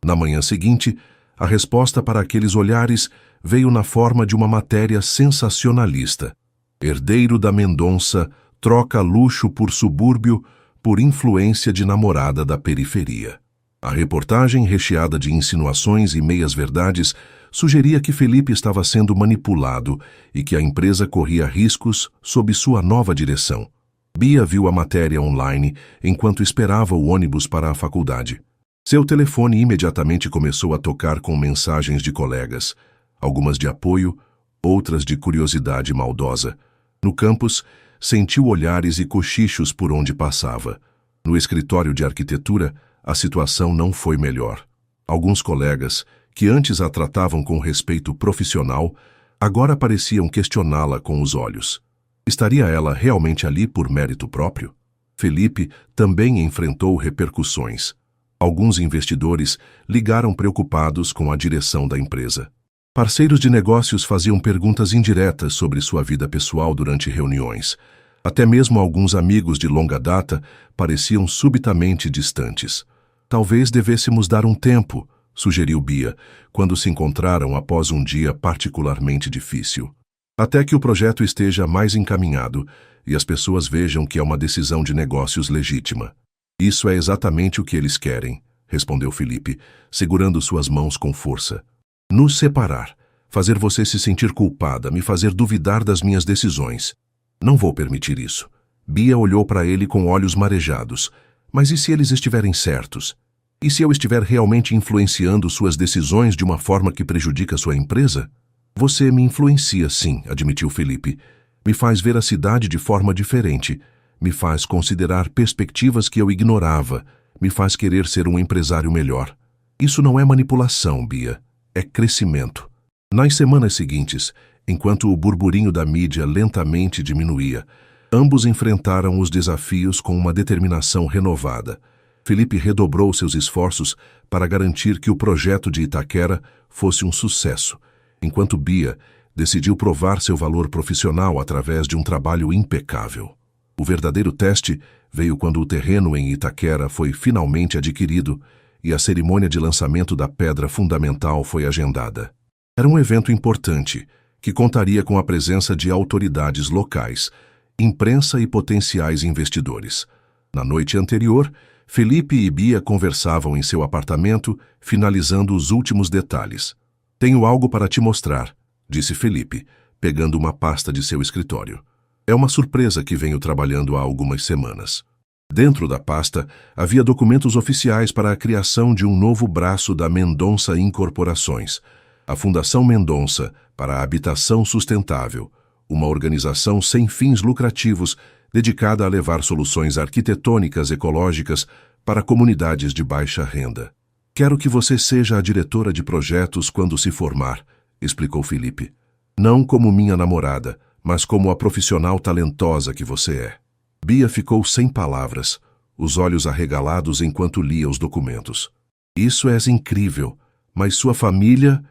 Na manhã seguinte, a resposta para aqueles olhares veio na forma de uma matéria sensacionalista. Herdeiro da Mendonça troca luxo por subúrbio por influência de namorada da periferia. A reportagem, recheada de insinuações e meias-verdades, sugeria que Felipe estava sendo manipulado e que a empresa corria riscos sob sua nova direção. Bia viu a matéria online enquanto esperava o ônibus para a faculdade. Seu telefone imediatamente começou a tocar com mensagens de colegas, algumas de apoio, outras de curiosidade maldosa. No campus, sentiu olhares e cochichos por onde passava. No escritório de arquitetura, a situação não foi melhor. Alguns colegas, que antes a tratavam com respeito profissional, agora pareciam questioná-la com os olhos. Estaria ela realmente ali por mérito próprio? Felipe também enfrentou repercussões. Alguns investidores ligaram preocupados com a direção da empresa. Parceiros de negócios faziam perguntas indiretas sobre sua vida pessoal durante reuniões. Até mesmo alguns amigos de longa data pareciam subitamente distantes. Talvez devêssemos dar um tempo, sugeriu Bia, quando se encontraram após um dia particularmente difícil. Até que o projeto esteja mais encaminhado e as pessoas vejam que é uma decisão de negócios legítima. Isso é exatamente o que eles querem, respondeu Felipe, segurando suas mãos com força. Nos separar, fazer você se sentir culpada, me fazer duvidar das minhas decisões. Não vou permitir isso. Bia olhou para ele com olhos marejados. Mas e se eles estiverem certos? E se eu estiver realmente influenciando suas decisões de uma forma que prejudica sua empresa? Você me influencia, sim, admitiu Felipe. Me faz ver a cidade de forma diferente. Me faz considerar perspectivas que eu ignorava. Me faz querer ser um empresário melhor. Isso não é manipulação, Bia. É crescimento. Nas semanas seguintes, enquanto o burburinho da mídia lentamente diminuía, ambos enfrentaram os desafios com uma determinação renovada. Felipe redobrou seus esforços para garantir que o projeto de Itaquera fosse um sucesso, enquanto Bia decidiu provar seu valor profissional através de um trabalho impecável. O verdadeiro teste veio quando o terreno em Itaquera foi finalmente adquirido e a cerimônia de lançamento da pedra fundamental foi agendada. Era um evento importante, que contaria com a presença de autoridades locais, imprensa e potenciais investidores. Na noite anterior, Felipe e Bia conversavam em seu apartamento, finalizando os últimos detalhes. "Tenho algo para te mostrar", disse Felipe, pegando uma pasta de seu escritório. "É uma surpresa que venho trabalhando há algumas semanas." Dentro da pasta, havia documentos oficiais para a criação de um novo braço da Mendonça Incorporações, a Fundação Mendonça para a Habitação Sustentável, uma organização sem fins lucrativos dedicada a levar soluções arquitetônicas ecológicas para comunidades de baixa renda. "Quero que você seja a diretora de projetos quando se formar", explicou Felipe. "Não como minha namorada, mas como a profissional talentosa que você é." Bia ficou sem palavras, os olhos arregalados enquanto lia os documentos. "Isso é incrível, mas sua família..."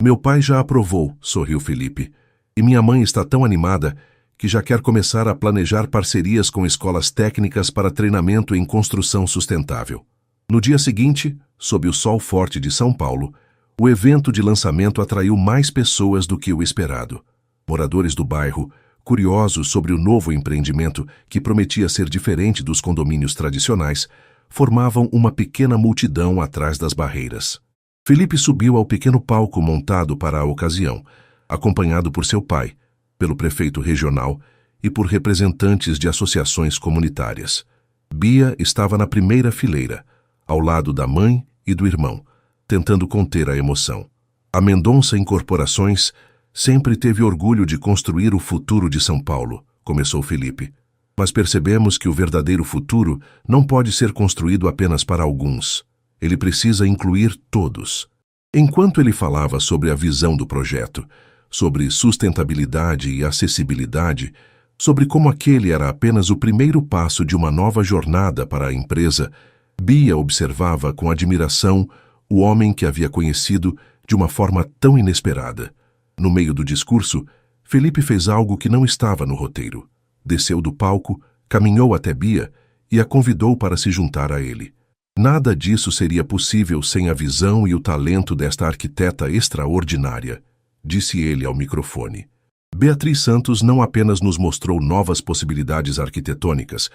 "Meu pai já aprovou", sorriu Felipe. "E minha mãe está tão animada que já quer começar a planejar parcerias com escolas técnicas para treinamento em construção sustentável." No dia seguinte, sob o sol forte de São Paulo, o evento de lançamento atraiu mais pessoas do que o esperado. Moradores do bairro, curiosos sobre o novo empreendimento, que prometia ser diferente dos condomínios tradicionais, formavam uma pequena multidão atrás das barreiras. Felipe subiu ao pequeno palco montado para a ocasião, acompanhado por seu pai, pelo prefeito regional e por representantes de associações comunitárias. Bia estava na primeira fileira, ao lado da mãe e do irmão, tentando conter a emoção. A Mendonça Incorporações sempre teve orgulho de construir o futuro de São Paulo, começou Felipe. Mas percebemos que o verdadeiro futuro não pode ser construído apenas para alguns. Ele precisa incluir todos. Enquanto ele falava sobre a visão do projeto, sobre sustentabilidade e acessibilidade, sobre como aquele era apenas o primeiro passo de uma nova jornada para a empresa, Bia observava com admiração o homem que havia conhecido de uma forma tão inesperada. No meio do discurso, Felipe fez algo que não estava no roteiro. Desceu do palco, caminhou até Bia e a convidou para se juntar a ele. Nada disso seria possível sem a visão e o talento desta arquiteta extraordinária, disse ele ao microfone. Beatriz Santos não apenas nos mostrou novas possibilidades arquitetônicas,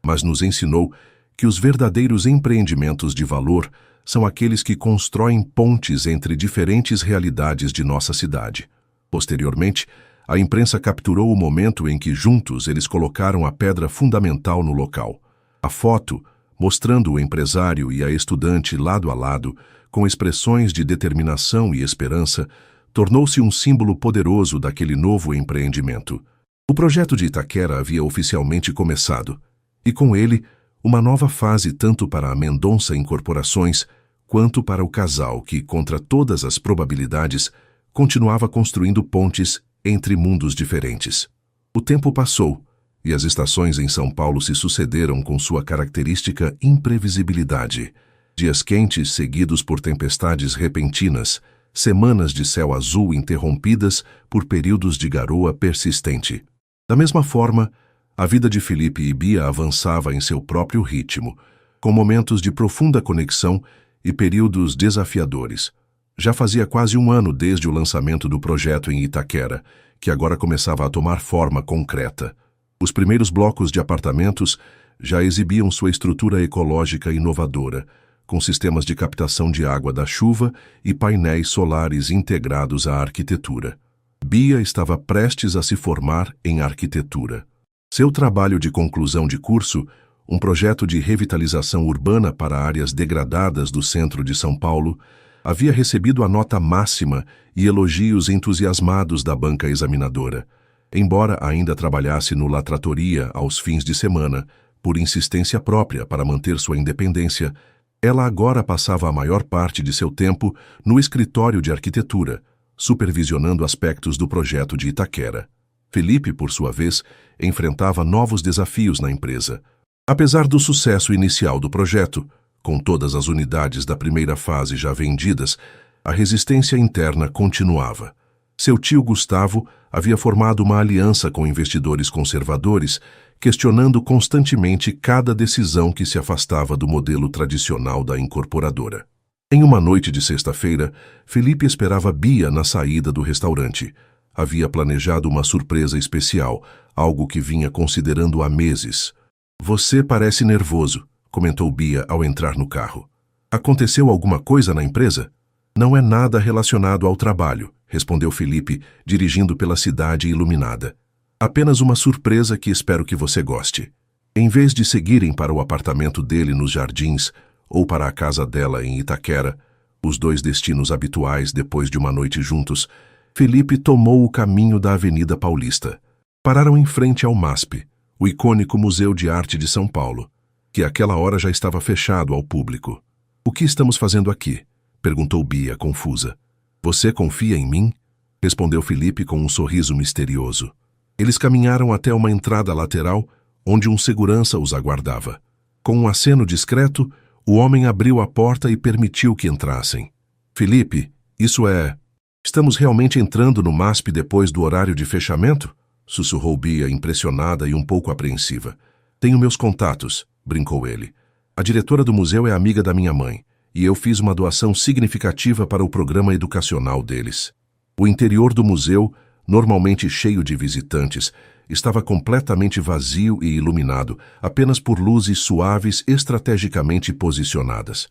mas nos ensinou que os verdadeiros empreendimentos de valor são aqueles que constroem pontes entre diferentes realidades de nossa cidade. Posteriormente, a imprensa capturou o momento em que juntos eles colocaram a pedra fundamental no local. A foto, mostrando o empresário e a estudante lado a lado, com expressões de determinação e esperança, tornou-se um símbolo poderoso daquele novo empreendimento. O projeto de Itaquera havia oficialmente começado, e com ele, uma nova fase tanto para a Mendonça Incorporações quanto para o casal que, contra todas as probabilidades, continuava construindo pontes entre mundos diferentes. O tempo passou, e as estações em São Paulo se sucederam com sua característica imprevisibilidade. Dias quentes seguidos por tempestades repentinas, semanas de céu azul interrompidas por períodos de garoa persistente. Da mesma forma, a vida de Felipe e Bia avançava em seu próprio ritmo, com momentos de profunda conexão e períodos desafiadores. Já fazia quase um ano desde o lançamento do projeto em Itaquera, que agora começava a tomar forma concreta. Os primeiros blocos de apartamentos já exibiam sua estrutura ecológica inovadora, com sistemas de captação de água da chuva e painéis solares integrados à arquitetura. Bia estava prestes a se formar em arquitetura. Seu trabalho de conclusão de curso, um projeto de revitalização urbana para áreas degradadas do centro de São Paulo, havia recebido a nota máxima e elogios entusiasmados da banca examinadora. Embora ainda trabalhasse no La Trattoria aos fins de semana, por insistência própria para manter sua independência, ela agora passava a maior parte de seu tempo no escritório de arquitetura, supervisionando aspectos do projeto de Itaquera. Felipe, por sua vez, enfrentava novos desafios na empresa. Apesar do sucesso inicial do projeto, com todas as unidades da primeira fase já vendidas, a resistência interna continuava. Seu tio Gustavo havia formado uma aliança com investidores conservadores, questionando constantemente cada decisão que se afastava do modelo tradicional da incorporadora. Em uma noite de sexta-feira, Felipe esperava Bia na saída do restaurante. Havia planejado uma surpresa especial, algo que vinha considerando há meses. "Você parece nervoso", comentou Bia ao entrar no carro. Aconteceu alguma coisa na empresa? Não é nada relacionado ao trabalho, respondeu Felipe, dirigindo pela cidade iluminada. Apenas uma surpresa que espero que você goste. Em vez de seguirem para o apartamento dele nos Jardins ou para a casa dela em Itaquera, os dois destinos habituais depois de uma noite juntos, Felipe tomou o caminho da Avenida Paulista. Pararam em frente ao MASP, o icônico Museu de Arte de São Paulo, que àquela hora já estava fechado ao público. O que estamos fazendo aqui? Perguntou Bia, confusa. Você confia em mim? Respondeu Felipe com um sorriso misterioso. Eles caminharam até uma entrada lateral, onde um segurança os aguardava. Com um aceno discreto, o homem abriu a porta e permitiu que entrassem. Felipe, isso é... Estamos realmente entrando no MASP depois do horário de fechamento? Sussurrou Bia, impressionada e um pouco apreensiva. Tenho meus contatos, brincou ele. A diretora do museu é amiga da minha mãe, e eu fiz uma doação significativa para o programa educacional deles. O interior do museu, normalmente cheio de visitantes, estava completamente vazio e iluminado, apenas por luzes suaves estrategicamente posicionadas.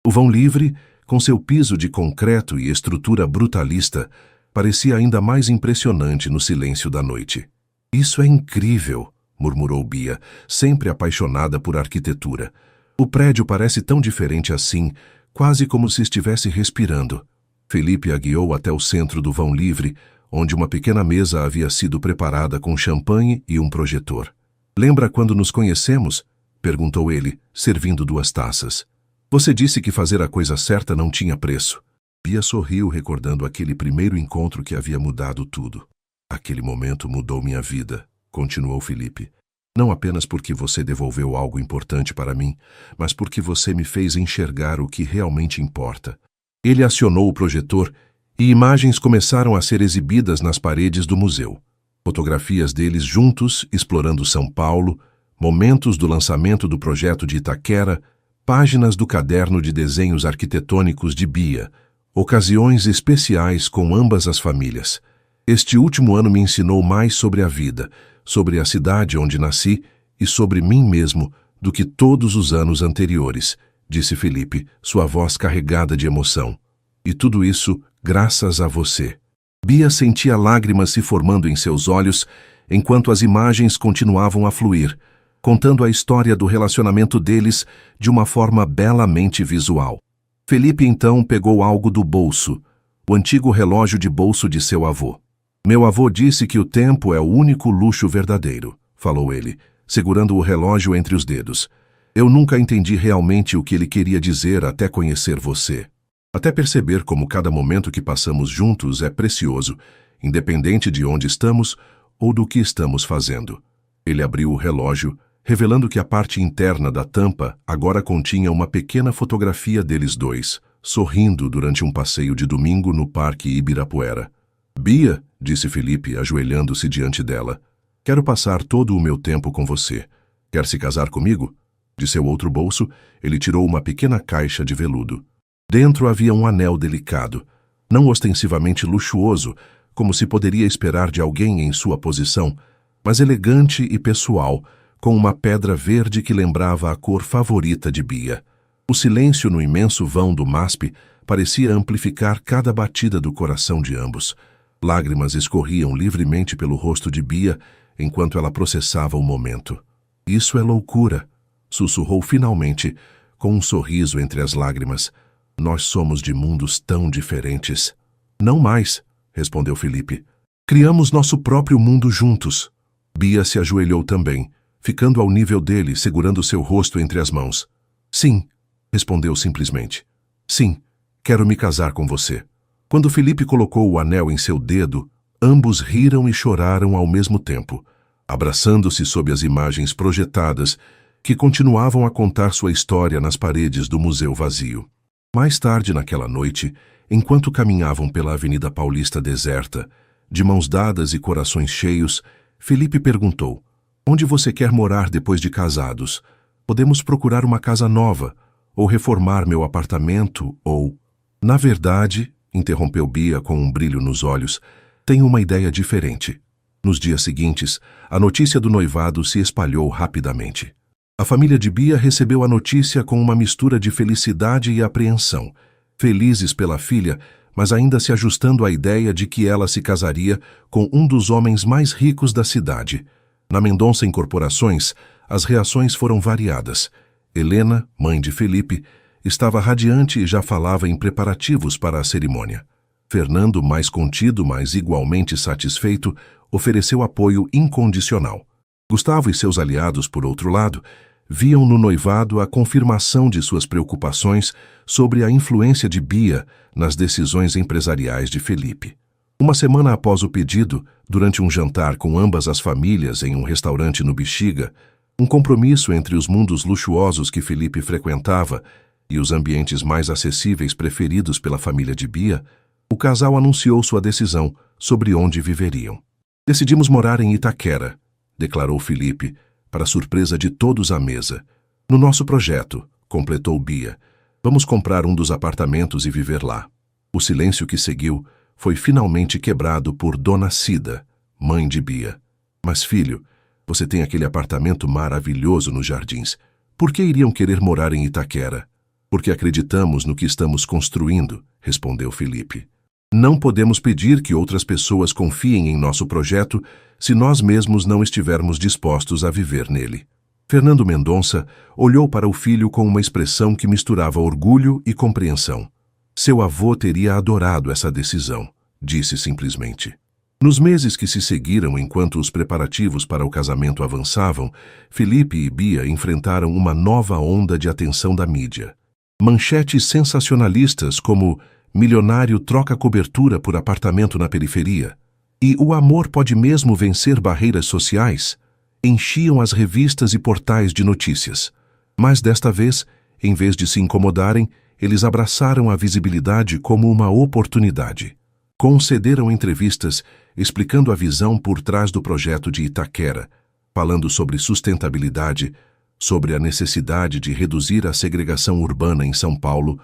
O vão livre, com seu piso de concreto e estrutura brutalista, parecia ainda mais impressionante no silêncio da noite. Isso é incrível, murmurou Bia, sempre apaixonada por arquitetura. O prédio parece tão diferente assim, quase como se estivesse respirando. Felipe a guiou até o centro do vão livre, onde uma pequena mesa havia sido preparada com champanhe e um projetor. Lembra quando nos conhecemos? Perguntou ele, servindo 2 taças. Você disse que fazer a coisa certa não tinha preço. Bia sorriu, recordando aquele primeiro encontro que havia mudado tudo. Aquele momento mudou minha vida, continuou Felipe. Não apenas porque você devolveu algo importante para mim, mas porque você me fez enxergar o que realmente importa. Ele acionou o projetor e imagens começaram a ser exibidas nas paredes do museu. Fotografias deles juntos, explorando São Paulo, momentos do lançamento do projeto de Itaquera, páginas do caderno de desenhos arquitetônicos de Bia, ocasiões especiais com ambas as famílias. Este último ano me ensinou mais sobre a vida, sobre a cidade onde nasci e sobre mim mesmo do que todos os anos anteriores, disse Felipe, sua voz carregada de emoção. E tudo isso graças a você. Bia sentia lágrimas se formando em seus olhos enquanto as imagens continuavam a fluir, contando a história do relacionamento deles de uma forma belamente visual. Felipe então pegou algo do bolso, o antigo relógio de bolso de seu avô. Meu avô disse que o tempo é o único luxo verdadeiro, falou ele, segurando o relógio entre os dedos. Eu nunca entendi realmente o que ele queria dizer até conhecer você. Até perceber como cada momento que passamos juntos é precioso, independente de onde estamos ou do que estamos fazendo. Ele abriu o relógio, revelando que a parte interna da tampa agora continha uma pequena fotografia deles dois, sorrindo durante um passeio de domingo no Parque Ibirapuera. Bia, disse Felipe, ajoelhando-se diante dela, quero passar todo o meu tempo com você. Quer se casar comigo? De seu outro bolso, ele tirou uma pequena caixa de veludo. Dentro havia um anel delicado, não ostensivamente luxuoso, como se poderia esperar de alguém em sua posição, mas elegante e pessoal, com uma pedra verde que lembrava a cor favorita de Bia. O silêncio no imenso vão do MASP parecia amplificar cada batida do coração de ambos. Lágrimas escorriam livremente pelo rosto de Bia enquanto ela processava o momento. Isso é loucura, sussurrou finalmente, com um sorriso entre as lágrimas. Nós somos de mundos tão diferentes. Não mais, respondeu Felipe. Criamos nosso próprio mundo juntos. Bia se ajoelhou também, ficando ao nível dele, segurando seu rosto entre as mãos. Sim, respondeu simplesmente. Sim, quero me casar com você. Quando Felipe colocou o anel em seu dedo, ambos riram e choraram ao mesmo tempo, abraçando-se sob as imagens projetadas que continuavam a contar sua história nas paredes do museu vazio. Mais tarde naquela noite, enquanto caminhavam pela Avenida Paulista deserta, de mãos dadas e corações cheios, Felipe perguntou: onde você quer morar depois de casados? Podemos procurar uma casa nova, ou reformar meu apartamento, ou... Na verdade, interrompeu Bia com um brilho nos olhos, tenho uma ideia diferente. Nos dias seguintes, a notícia do noivado se espalhou rapidamente. A família de Bia recebeu a notícia com uma mistura de felicidade e apreensão. Felizes pela filha, mas ainda se ajustando à ideia de que ela se casaria com um dos homens mais ricos da cidade. Na Mendonça Incorporações, as reações foram variadas. Helena, mãe de Felipe, estava radiante e já falava em preparativos para a cerimônia. Fernando, mais contido, mas igualmente satisfeito, ofereceu apoio incondicional. Gustavo e seus aliados, por outro lado, viam no noivado a confirmação de suas preocupações sobre a influência de Bia nas decisões empresariais de Felipe. Uma semana após o pedido, durante um jantar com ambas as famílias em um restaurante no Bexiga, um compromisso entre os mundos luxuosos que Felipe frequentava e os ambientes mais acessíveis preferidos pela família de Bia, o casal anunciou sua decisão sobre onde viveriam. Decidimos morar em Itaquera, declarou Felipe, para surpresa de todos à mesa. No nosso projeto, completou Bia, vamos comprar um dos apartamentos e viver lá. O silêncio que seguiu foi finalmente quebrado por Dona Cida, mãe de Bia. Mas filho, você tem aquele apartamento maravilhoso nos Jardins. Por que iriam querer morar em Itaquera? Porque acreditamos no que estamos construindo, respondeu Felipe. Não podemos pedir que outras pessoas confiem em nosso projeto se nós mesmos não estivermos dispostos a viver nele. Fernando Mendonça olhou para o filho com uma expressão que misturava orgulho e compreensão. Seu avô teria adorado essa decisão, disse simplesmente. Nos meses que se seguiram enquanto os preparativos para o casamento avançavam, Felipe e Bia enfrentaram uma nova onda de atenção da mídia. Manchetes sensacionalistas como milionário troca cobertura por apartamento na periferia e o amor pode mesmo vencer barreiras sociais enchiam as revistas e portais de notícias. Mas desta vez, em vez de se incomodarem, eles abraçaram a visibilidade como uma oportunidade. Concederam entrevistas explicando a visão por trás do projeto de Itaquera, falando sobre sustentabilidade, sobre a necessidade de reduzir a segregação urbana em São Paulo,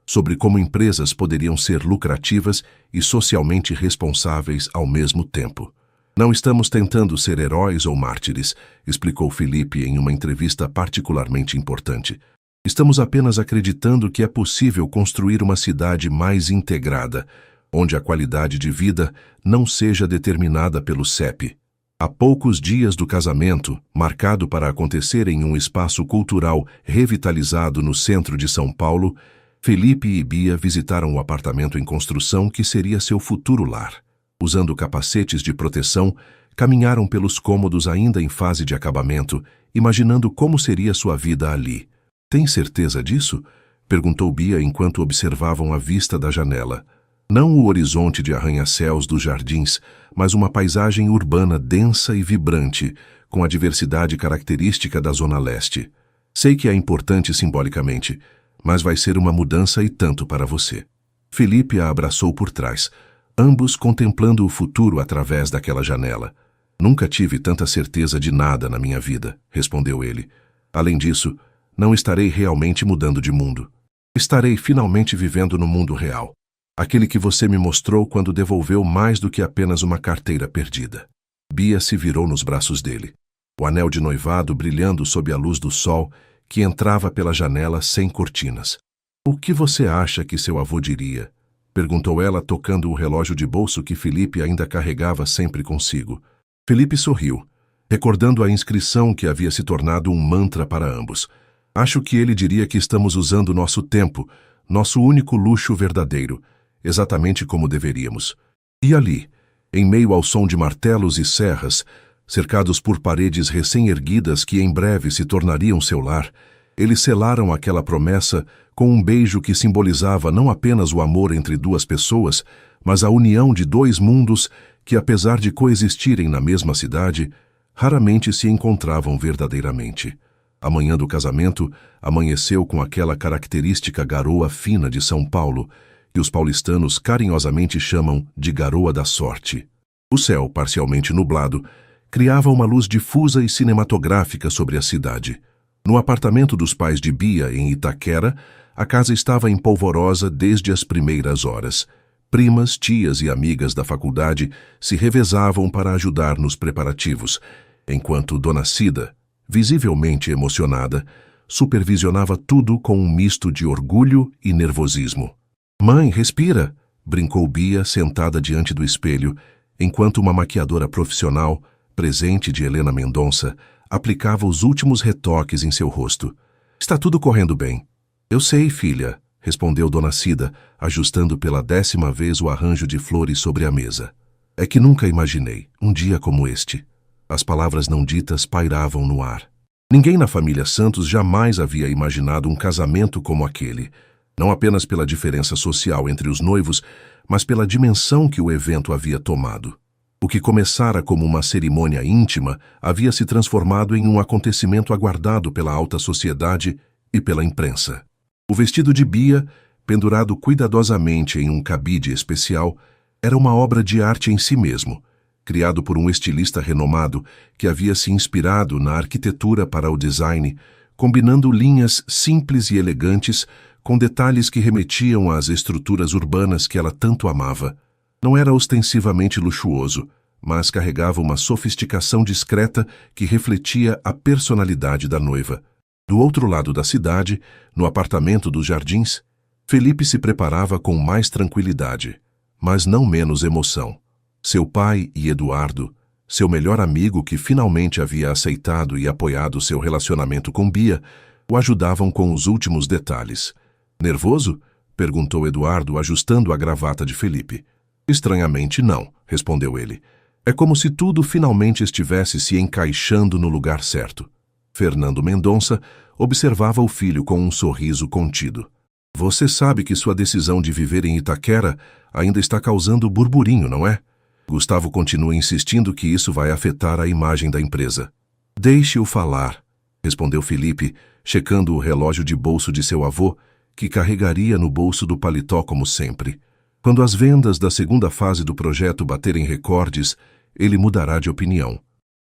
sobre como empresas poderiam ser lucrativas e socialmente responsáveis ao mesmo tempo. Não estamos tentando ser heróis ou mártires, explicou Felipe em uma entrevista particularmente importante. Estamos apenas acreditando que é possível construir uma cidade mais integrada, onde a qualidade de vida não seja determinada pelo CEP. Há poucos dias do casamento, marcado para acontecer em um espaço cultural revitalizado no centro de São Paulo, Felipe e Bia visitaram o apartamento em construção que seria seu futuro lar. Usando capacetes de proteção, caminharam pelos cômodos ainda em fase de acabamento, imaginando como seria sua vida ali. Tem certeza disso? Perguntou Bia enquanto observavam a vista da janela. Não o horizonte de arranha-céus dos Jardins, mas uma paisagem urbana densa e vibrante, com a diversidade característica da Zona Leste. Sei que é importante simbolicamente, mas vai ser uma mudança e tanto para você. Felipe a abraçou por trás, ambos contemplando o futuro através daquela janela. Nunca tive tanta certeza de nada na minha vida, respondeu ele. Além disso, não estarei realmente mudando de mundo. Estarei finalmente vivendo no mundo real. Aquele que você me mostrou quando devolveu mais do que apenas uma carteira perdida. Bia se virou nos braços dele. O anel de noivado brilhando sob a luz do sol que entrava pela janela sem cortinas. O que você acha que seu avô diria? Perguntou ela tocando o relógio de bolso que Felipe ainda carregava sempre consigo. Felipe sorriu, recordando a inscrição que havia se tornado um mantra para ambos. Acho que ele diria que estamos usando nosso tempo, nosso único luxo verdadeiro, exatamente como deveríamos. E ali, em meio ao som de martelos e serras, cercados por paredes recém-erguidas que em breve se tornariam seu lar, eles selaram aquela promessa com um beijo que simbolizava não apenas o amor entre duas pessoas, mas a união de dois mundos que, apesar de coexistirem na mesma cidade, raramente se encontravam verdadeiramente. A manhã do casamento amanheceu com aquela característica garoa fina de São Paulo, que os paulistanos carinhosamente chamam de garoa da sorte. O céu, parcialmente nublado, criava uma luz difusa e cinematográfica sobre a cidade. No apartamento dos pais de Bia, em Itaquera, a casa estava empolvorosa desde as primeiras horas. Primas, tias e amigas da faculdade se revezavam para ajudar nos preparativos, enquanto Dona Cida, visivelmente emocionada, supervisionava tudo com um misto de orgulho e nervosismo. "Mãe, respira!" brincou Bia, sentada diante do espelho, enquanto uma maquiadora profissional, presente de Helena Mendonça, aplicava os últimos retoques em seu rosto. "Está tudo correndo bem." "Eu sei, filha", respondeu Dona Cida, ajustando pela 10ª vez o arranjo de flores sobre a mesa. "É que nunca imaginei um dia como este." As palavras não ditas pairavam no ar. Ninguém na família Santos jamais havia imaginado um casamento como aquele, não apenas pela diferença social entre os noivos, mas pela dimensão que o evento havia tomado. O que começara como uma cerimônia íntima havia se transformado em um acontecimento aguardado pela alta sociedade e pela imprensa. O vestido de Bia, pendurado cuidadosamente em um cabide especial, era uma obra de arte em si mesmo, criado por um estilista renomado que havia se inspirado na arquitetura para o design, combinando linhas simples e elegantes com detalhes que remetiam às estruturas urbanas que ela tanto amava. Não era ostensivamente luxuoso, mas carregava uma sofisticação discreta que refletia a personalidade da noiva. Do outro lado da cidade, no apartamento dos Jardins, Felipe se preparava com mais tranquilidade, mas não menos emoção. Seu pai e Eduardo, seu melhor amigo que finalmente havia aceitado e apoiado seu relacionamento com Bia, o ajudavam com os últimos detalhes. "Nervoso?" perguntou Eduardo, ajustando a gravata de Felipe. "Estranhamente não", respondeu ele. "É como se tudo finalmente estivesse se encaixando no lugar certo." Fernando Mendonça observava o filho com um sorriso contido. "Você sabe que sua decisão de viver em Itaquera ainda está causando burburinho, não é?" Gustavo continua insistindo que isso vai afetar a imagem da empresa. "Deixe-o falar", respondeu Felipe, checando o relógio de bolso de seu avô, que carregaria no bolso do paletó como sempre. Quando as vendas da segunda fase do projeto baterem recordes, ele mudará de opinião.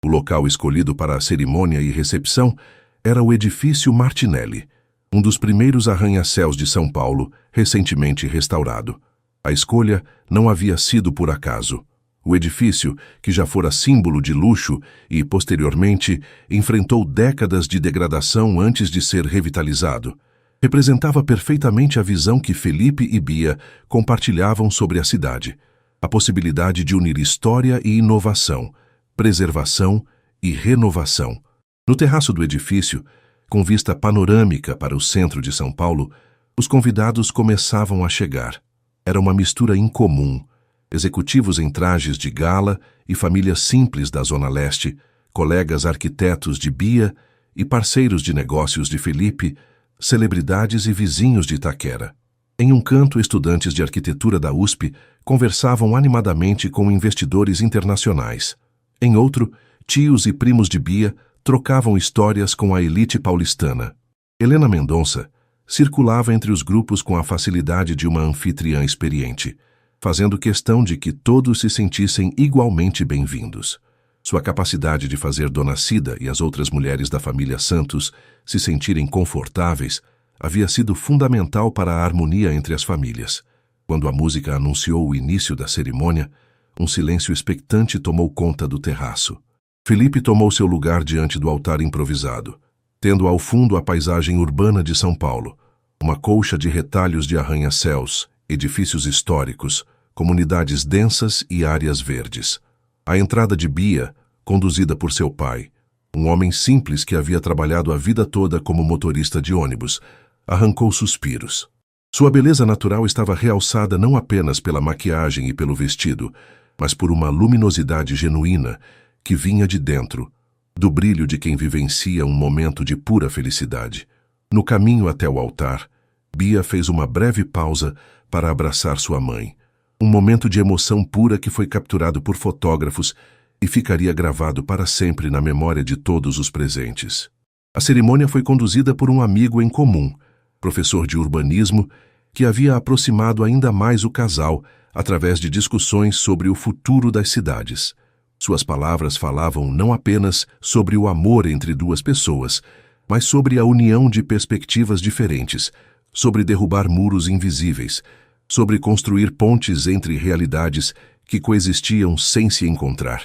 O local escolhido para a cerimônia e recepção era o edifício Martinelli, um dos primeiros arranha-céus de São Paulo, recentemente restaurado. A escolha não havia sido por acaso. O edifício, que já fora símbolo de luxo e, posteriormente, enfrentou décadas de degradação antes de ser revitalizado, representava perfeitamente a visão que Felipe e Bia compartilhavam sobre a cidade, a possibilidade de unir história e inovação, preservação e renovação. No terraço do edifício, com vista panorâmica para o centro de São Paulo, os convidados começavam a chegar. Era uma mistura incomum. Executivos em trajes de gala e famílias simples da Zona Leste, colegas arquitetos de Bia e parceiros de negócios de Felipe, celebridades e vizinhos de Itaquera. Em um canto, estudantes de arquitetura da USP conversavam animadamente com investidores internacionais. Em outro, tios e primos de Bia trocavam histórias com a elite paulistana. Helena Mendonça circulava entre os grupos com a facilidade de uma anfitriã experiente, fazendo questão de que todos se sentissem igualmente bem-vindos. Sua capacidade de fazer Dona Cida e as outras mulheres da família Santos se sentirem confortáveis havia sido fundamental para a harmonia entre as famílias. Quando a música anunciou o início da cerimônia, um silêncio expectante tomou conta do terraço. Felipe tomou seu lugar diante do altar improvisado, tendo ao fundo a paisagem urbana de São Paulo, uma colcha de retalhos de arranha-céus, edifícios históricos, comunidades densas e áreas verdes. A entrada de Bia, conduzida por seu pai, um homem simples que havia trabalhado a vida toda como motorista de ônibus, arrancou suspiros. Sua beleza natural estava realçada não apenas pela maquiagem e pelo vestido, mas por uma luminosidade genuína que vinha de dentro, do brilho de quem vivencia um momento de pura felicidade. No caminho até o altar, Bia fez uma breve pausa para abraçar sua mãe, um momento de emoção pura que foi capturado por fotógrafos e ficaria gravado para sempre na memória de todos os presentes. A cerimônia foi conduzida por um amigo em comum, professor de urbanismo, que havia aproximado ainda mais o casal através de discussões sobre o futuro das cidades. Suas palavras falavam não apenas sobre o amor entre duas pessoas, mas sobre a união de perspectivas diferentes, sobre derrubar muros invisíveis, sobre construir pontes entre realidades que coexistiam sem se encontrar.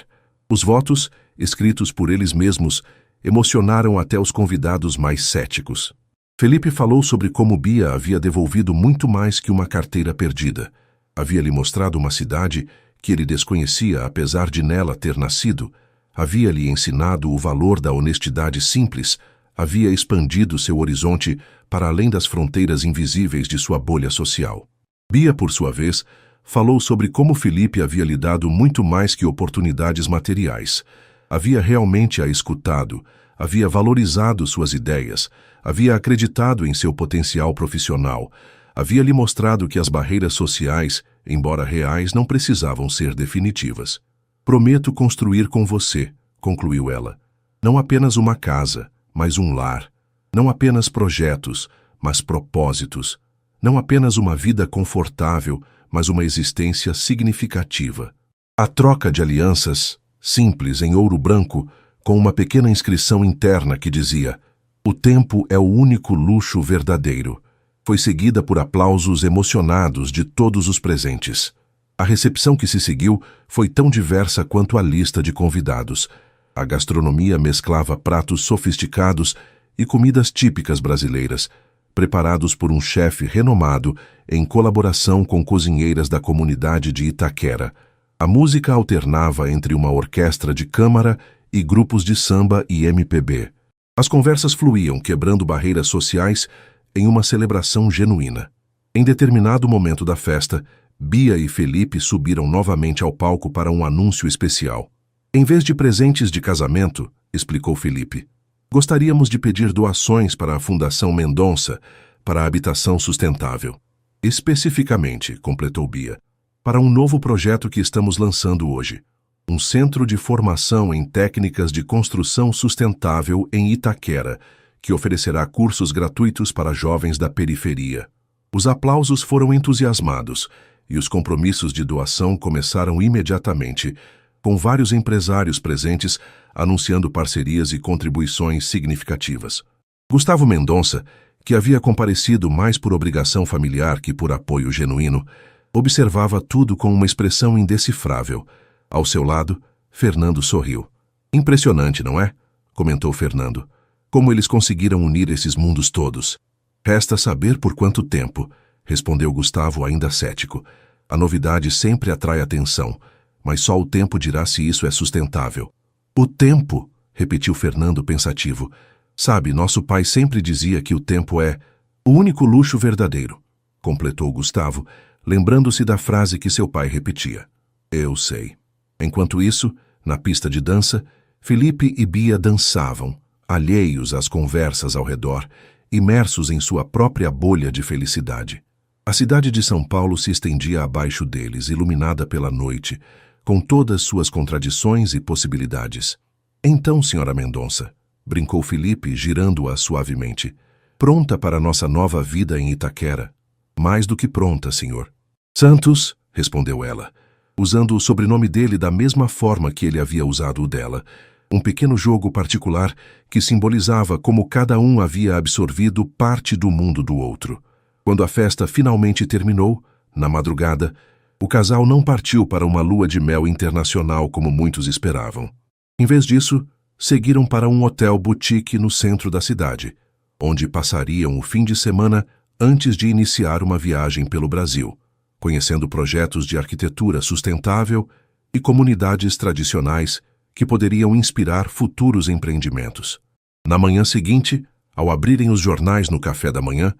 Os votos, escritos por eles mesmos, emocionaram até os convidados mais céticos. Felipe falou sobre como Bia havia devolvido muito mais que uma carteira perdida. Havia lhe mostrado uma cidade que ele desconhecia, apesar de nela ter nascido. Havia lhe ensinado o valor da honestidade simples. Havia expandido seu horizonte para além das fronteiras invisíveis de sua bolha social. Bia, por sua vez, falou sobre como Felipe havia lhe dado muito mais que oportunidades materiais. Havia realmente a escutado, havia valorizado suas ideias, havia acreditado em seu potencial profissional, havia lhe mostrado que as barreiras sociais, embora reais, não precisavam ser definitivas. Prometo construir com você, concluiu ela, não apenas uma casa, mas um lar, não apenas projetos, mas propósitos, não apenas uma vida confortável, mas uma existência significativa. A troca de alianças, simples em ouro branco, com uma pequena inscrição interna que dizia: "O tempo é o único luxo verdadeiro", foi seguida por aplausos emocionados de todos os presentes. A recepção que se seguiu foi tão diversa quanto a lista de convidados. A gastronomia mesclava pratos sofisticados e comidas típicas brasileiras, preparados por um chefe renomado em colaboração com cozinheiras da comunidade de Itaquera. A música alternava entre uma orquestra de câmara e grupos de samba e MPB. As conversas fluíam, quebrando barreiras sociais, em uma celebração genuína. Em determinado momento da festa, Bia e Felipe subiram novamente ao palco para um anúncio especial. "Em vez de presentes de casamento", explicou Felipe, "gostaríamos de pedir doações para a Fundação Mendonça, para a habitação sustentável. Especificamente", completou Bia, "para um novo projeto que estamos lançando hoje. Um centro de formação em técnicas de construção sustentável em Itaquera, que oferecerá cursos gratuitos para jovens da periferia." Os aplausos foram entusiasmados e os compromissos de doação começaram imediatamente, com vários empresários presentes anunciando parcerias e contribuições significativas. Gustavo Mendonça, que havia comparecido mais por obrigação familiar que por apoio genuíno, observava tudo com uma expressão indecifrável. Ao seu lado, Fernando sorriu. "Impressionante, não é?", comentou Fernando. "Como eles conseguiram unir esses mundos todos." "Resta saber por quanto tempo", respondeu Gustavo, ainda cético. "A novidade sempre atrai atenção, mas só o tempo dirá se isso é sustentável." "O tempo", repetiu Fernando pensativo. "Sabe, nosso pai sempre dizia que o tempo é o único luxo verdadeiro", completou Gustavo, lembrando-se da frase que seu pai repetia. "Eu sei." Enquanto isso, na pista de dança, Felipe e Bia dançavam, alheios às conversas ao redor, imersos em sua própria bolha de felicidade. A cidade de São Paulo se estendia abaixo deles, iluminada pela noite, com todas suas contradições e possibilidades. "Então, senhora Mendonça", brincou Felipe, girando-a suavemente, "pronta para nossa nova vida em Itaquera?" "Mais do que pronta, senhor." "Santos", respondeu ela, usando o sobrenome dele da mesma forma que ele havia usado o dela, um pequeno jogo particular que simbolizava como cada um havia absorvido parte do mundo do outro. Quando a festa finalmente terminou, na madrugada, o casal não partiu para uma lua de mel internacional como muitos esperavam. Em vez disso, seguiram para um hotel boutique no centro da cidade, onde passariam o fim de semana antes de iniciar uma viagem pelo Brasil, conhecendo projetos de arquitetura sustentável e comunidades tradicionais que poderiam inspirar futuros empreendimentos. Na manhã seguinte, ao abrirem os jornais no café da manhã,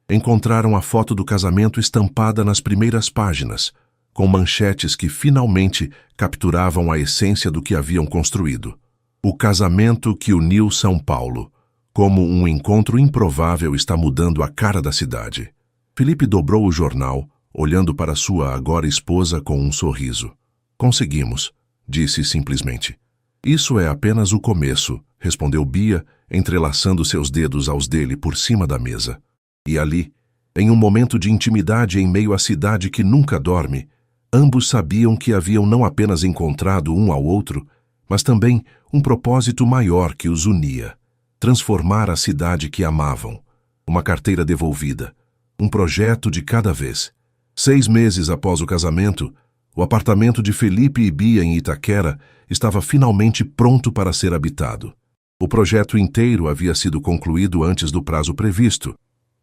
encontraram a foto do casamento estampada nas primeiras páginas, com manchetes que finalmente capturavam a essência do que haviam construído. "O casamento que uniu São Paulo. Como um encontro improvável está mudando a cara da cidade." Felipe dobrou o jornal, olhando para sua agora esposa com um sorriso. "Conseguimos", disse simplesmente. "Isso é apenas o começo", respondeu Bia, entrelaçando seus dedos aos dele por cima da mesa. E ali, em um momento de intimidade em meio à cidade que nunca dorme, ambos sabiam que haviam não apenas encontrado um ao outro, mas também um propósito maior que os unia: transformar a cidade que amavam. Uma carteira devolvida, um projeto de cada vez. 6 meses após o casamento, o apartamento de Felipe e Bia em Itaquera estava finalmente pronto para ser habitado. O projeto inteiro havia sido concluído antes do prazo previsto,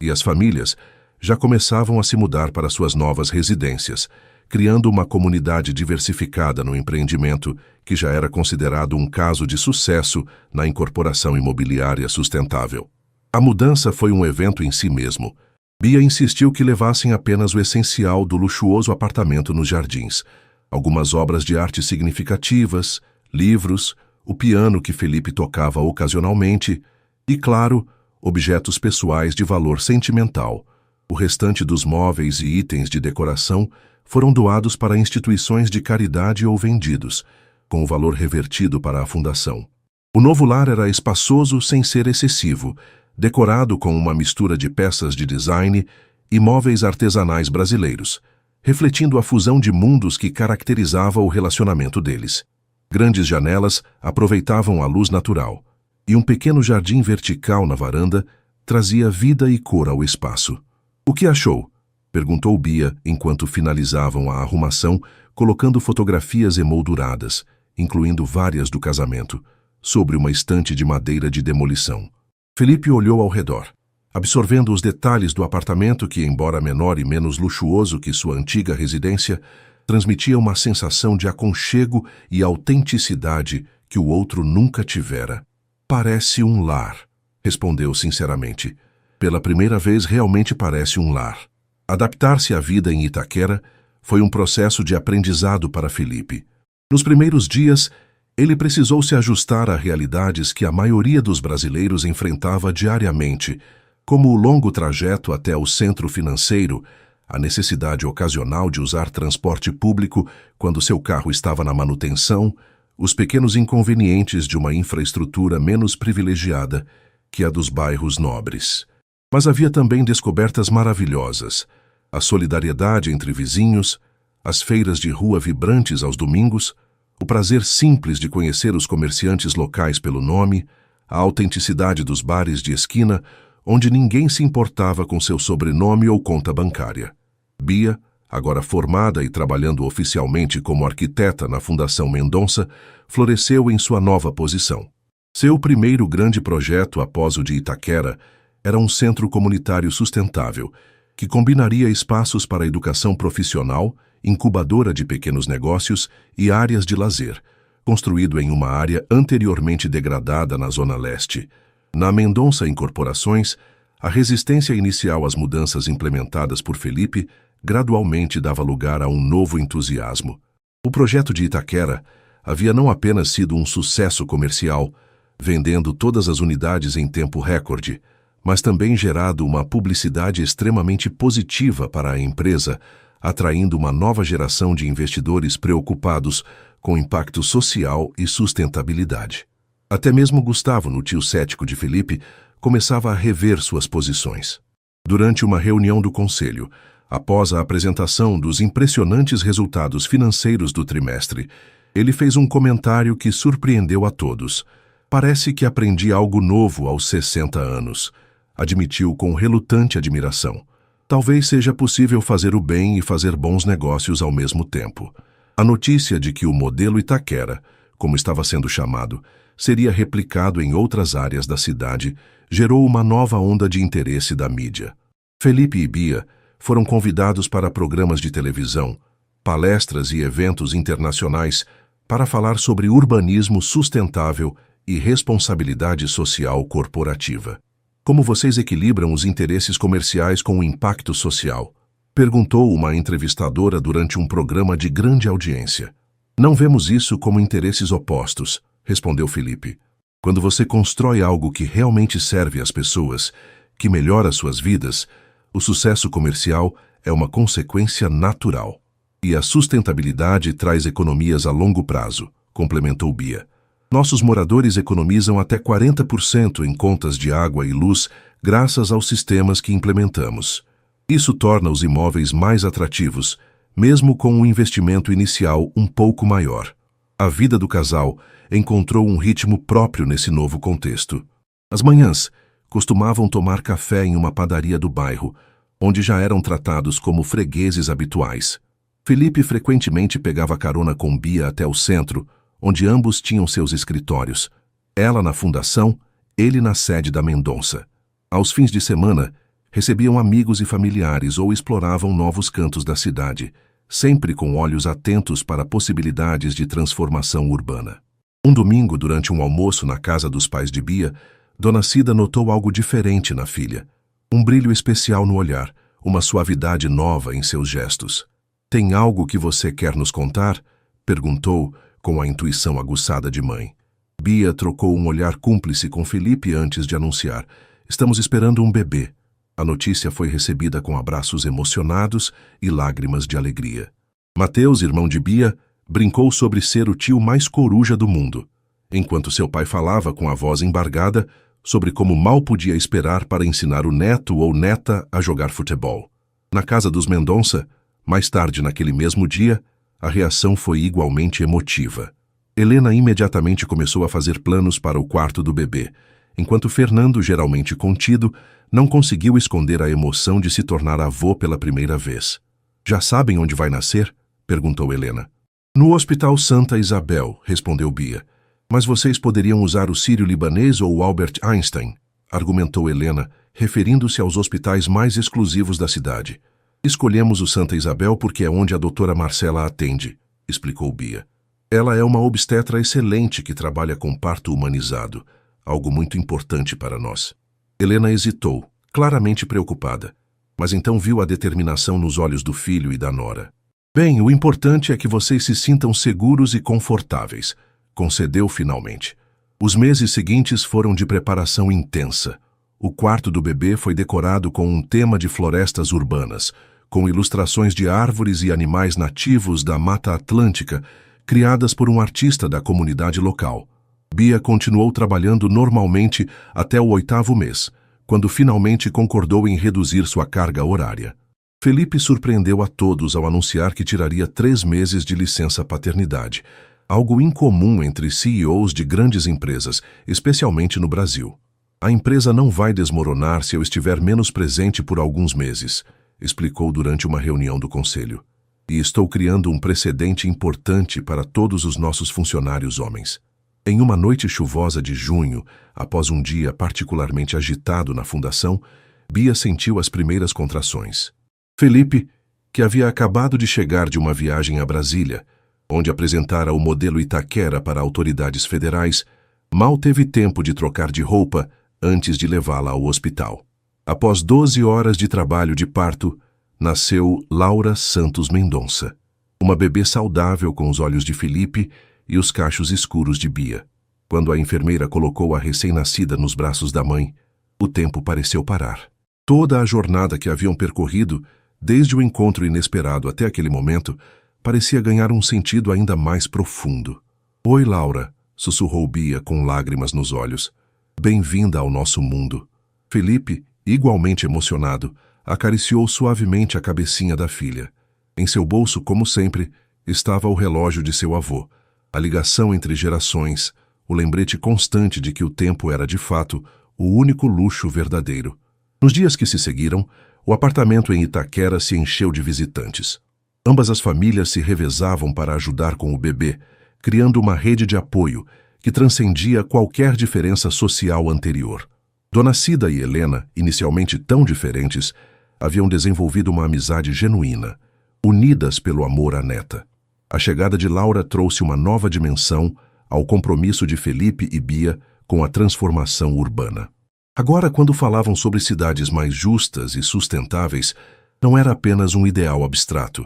e as famílias já começavam a se mudar para suas novas residências, criando uma comunidade diversificada no empreendimento que já era considerado um caso de sucesso na incorporação imobiliária sustentável. A mudança foi um evento em si mesmo. Bia insistiu que levassem apenas o essencial do luxuoso apartamento nos jardins, algumas obras de arte significativas, livros, o piano que Felipe tocava ocasionalmente e, claro, objetos pessoais de valor sentimental. O restante dos móveis e itens de decoração foram doados para instituições de caridade ou vendidos, com o valor revertido para a fundação. O novo lar era espaçoso sem ser excessivo, decorado com uma mistura de peças de design e móveis artesanais brasileiros, refletindo a fusão de mundos que caracterizava o relacionamento deles. Grandes janelas aproveitavam a luz natural, e um pequeno jardim vertical na varanda trazia vida e cor ao espaço. "O que achou?" perguntou Bia enquanto finalizavam a arrumação, colocando fotografias emolduradas, incluindo várias do casamento, sobre uma estante de madeira de demolição. Felipe olhou ao redor, absorvendo os detalhes do apartamento que, embora menor e menos luxuoso que sua antiga residência, transmitia uma sensação de aconchego e autenticidade que o outro nunca tivera. "Parece um lar", respondeu sinceramente. "Pela primeira vez realmente parece um lar." Adaptar-se à vida em Itaquera foi um processo de aprendizado para Felipe. Nos primeiros dias, ele precisou se ajustar a realidades que a maioria dos brasileiros enfrentava diariamente, como o longo trajeto até o centro financeiro, a necessidade ocasional de usar transporte público quando seu carro estava na manutenção, os pequenos inconvenientes de uma infraestrutura menos privilegiada que a dos bairros nobres. Mas havia também descobertas maravilhosas: a solidariedade entre vizinhos, as feiras de rua vibrantes aos domingos, o prazer simples de conhecer os comerciantes locais pelo nome, a autenticidade dos bares de esquina, onde ninguém se importava com seu sobrenome ou conta bancária. Bia, agora formada e trabalhando oficialmente como arquiteta na Fundação Mendonça, floresceu em sua nova posição. Seu primeiro grande projeto após o de Itaquera era um centro comunitário sustentável, que combinaria espaços para educação profissional, incubadora de pequenos negócios e áreas de lazer, construído em uma área anteriormente degradada na Zona Leste. Na Mendonça Incorporações, a resistência inicial às mudanças implementadas por Felipe gradualmente dava lugar a um novo entusiasmo. O projeto de Itaquera havia não apenas sido um sucesso comercial, vendendo todas as unidades em tempo recorde, mas também gerado uma publicidade extremamente positiva para a empresa, atraindo uma nova geração de investidores preocupados com impacto social e sustentabilidade. Até mesmo Gustavo, no tio cético de Felipe, começava a rever suas posições. Durante uma reunião do conselho, após a apresentação dos impressionantes resultados financeiros do trimestre, ele fez um comentário que surpreendeu a todos. "Parece que aprendi algo novo aos 60 anos", admitiu com relutante admiração. "Talvez seja possível fazer o bem e fazer bons negócios ao mesmo tempo." A notícia de que o modelo Itaquera, como estava sendo chamado, seria replicado em outras áreas da cidade, gerou uma nova onda de interesse da mídia. Felipe e Bia foram convidados para programas de televisão, palestras e eventos internacionais para falar sobre urbanismo sustentável e responsabilidade social corporativa. "Como vocês equilibram os interesses comerciais com o impacto social?", perguntou uma entrevistadora durante um programa de grande audiência. "Não vemos isso como interesses opostos", respondeu Felipe. "Quando você constrói algo que realmente serve às pessoas, que melhora suas vidas, o sucesso comercial é uma consequência natural. E a sustentabilidade traz economias a longo prazo", complementou Bia. "Nossos moradores economizam até 40% em contas de água e luz graças aos sistemas que implementamos. Isso torna os imóveis mais atrativos, mesmo com um investimento inicial um pouco maior." A vida do casal encontrou um ritmo próprio nesse novo contexto. As manhãs costumavam tomar café em uma padaria do bairro, onde já eram tratados como fregueses habituais. Felipe frequentemente pegava carona com Bia até o centro, onde ambos tinham seus escritórios. Ela na fundação, ele na sede da Mendonça. Aos fins de semana, recebiam amigos e familiares ou exploravam novos cantos da cidade, sempre com olhos atentos para possibilidades de transformação urbana. Um domingo, durante um almoço na casa dos pais de Bia, Dona Cida notou algo diferente na filha. Um brilho especial no olhar, uma suavidade nova em seus gestos. "Tem algo que você quer nos contar?" perguntou, com a intuição aguçada de mãe. Bia trocou um olhar cúmplice com Felipe antes de anunciar: "Estamos esperando um bebê." A notícia foi recebida com abraços emocionados e lágrimas de alegria. Mateus, irmão de Bia, brincou sobre ser o tio mais coruja do mundo, enquanto seu pai falava com a voz embargada sobre como mal podia esperar para ensinar o neto ou neta a jogar futebol. Na casa dos Mendonça, mais tarde naquele mesmo dia, a reação foi igualmente emotiva. Helena imediatamente começou a fazer planos para o quarto do bebê, enquanto Fernando, geralmente contido, não conseguiu esconder a emoção de se tornar avô pela primeira vez. "Já sabem onde vai nascer?" perguntou Helena. "No Hospital Santa Isabel", respondeu Bia. "Mas vocês poderiam usar o Sírio-Libanês ou o Albert Einstein", argumentou Helena, referindo-se aos hospitais mais exclusivos da cidade. "Escolhemos o Santa Isabel porque é onde a doutora Marcela atende", explicou Bia. "Ela é uma obstetra excelente que trabalha com parto humanizado, algo muito importante para nós." Helena hesitou, claramente preocupada, mas então viu a determinação nos olhos do filho e da nora. "Bem, o importante é que vocês se sintam seguros e confortáveis", concedeu finalmente. Os meses seguintes foram de preparação intensa. O quarto do bebê foi decorado com um tema de florestas urbanas, com ilustrações de árvores e animais nativos da Mata Atlântica, criadas por um artista da comunidade local. Bia continuou trabalhando normalmente até o 8º mês, quando finalmente concordou em reduzir sua carga horária. Felipe surpreendeu a todos ao anunciar que tiraria 3 meses de licença paternidade, algo incomum entre CEOs de grandes empresas, especialmente no Brasil. "A empresa não vai desmoronar se eu estiver menos presente por alguns meses", explicou durante uma reunião do conselho. "E estou criando um precedente importante para todos os nossos funcionários homens." Em uma noite chuvosa de junho, após um dia particularmente agitado na fundação, Bia sentiu as primeiras contrações. Felipe, que havia acabado de chegar de uma viagem a Brasília, onde apresentara o modelo Itaquera para autoridades federais, mal teve tempo de trocar de roupa antes de levá-la ao hospital. Após 12 horas de trabalho de parto, nasceu Laura Santos Mendonça, uma bebê saudável com os olhos de Felipe e os cachos escuros de Bia. Quando a enfermeira colocou a recém-nascida nos braços da mãe, o tempo pareceu parar. Toda a jornada que haviam percorrido, desde o encontro inesperado até aquele momento, parecia ganhar um sentido ainda mais profundo. "Oi, Laura", sussurrou Bia com lágrimas nos olhos. "Bem-vinda ao nosso mundo." Felipe, igualmente emocionado, acariciou suavemente a cabecinha da filha. Em seu bolso, como sempre, estava o relógio de seu avô, a ligação entre gerações, o lembrete constante de que o tempo era, de fato, o único luxo verdadeiro. Nos dias que se seguiram, o apartamento em Itaquera se encheu de visitantes. Ambas as famílias se revezavam para ajudar com o bebê, criando uma rede de apoio que transcendia qualquer diferença social anterior. Dona Cida e Helena, inicialmente tão diferentes, haviam desenvolvido uma amizade genuína, unidas pelo amor à neta. A chegada de Laura trouxe uma nova dimensão ao compromisso de Felipe e Bia com a transformação urbana. Agora, quando falavam sobre cidades mais justas e sustentáveis, não era apenas um ideal abstrato.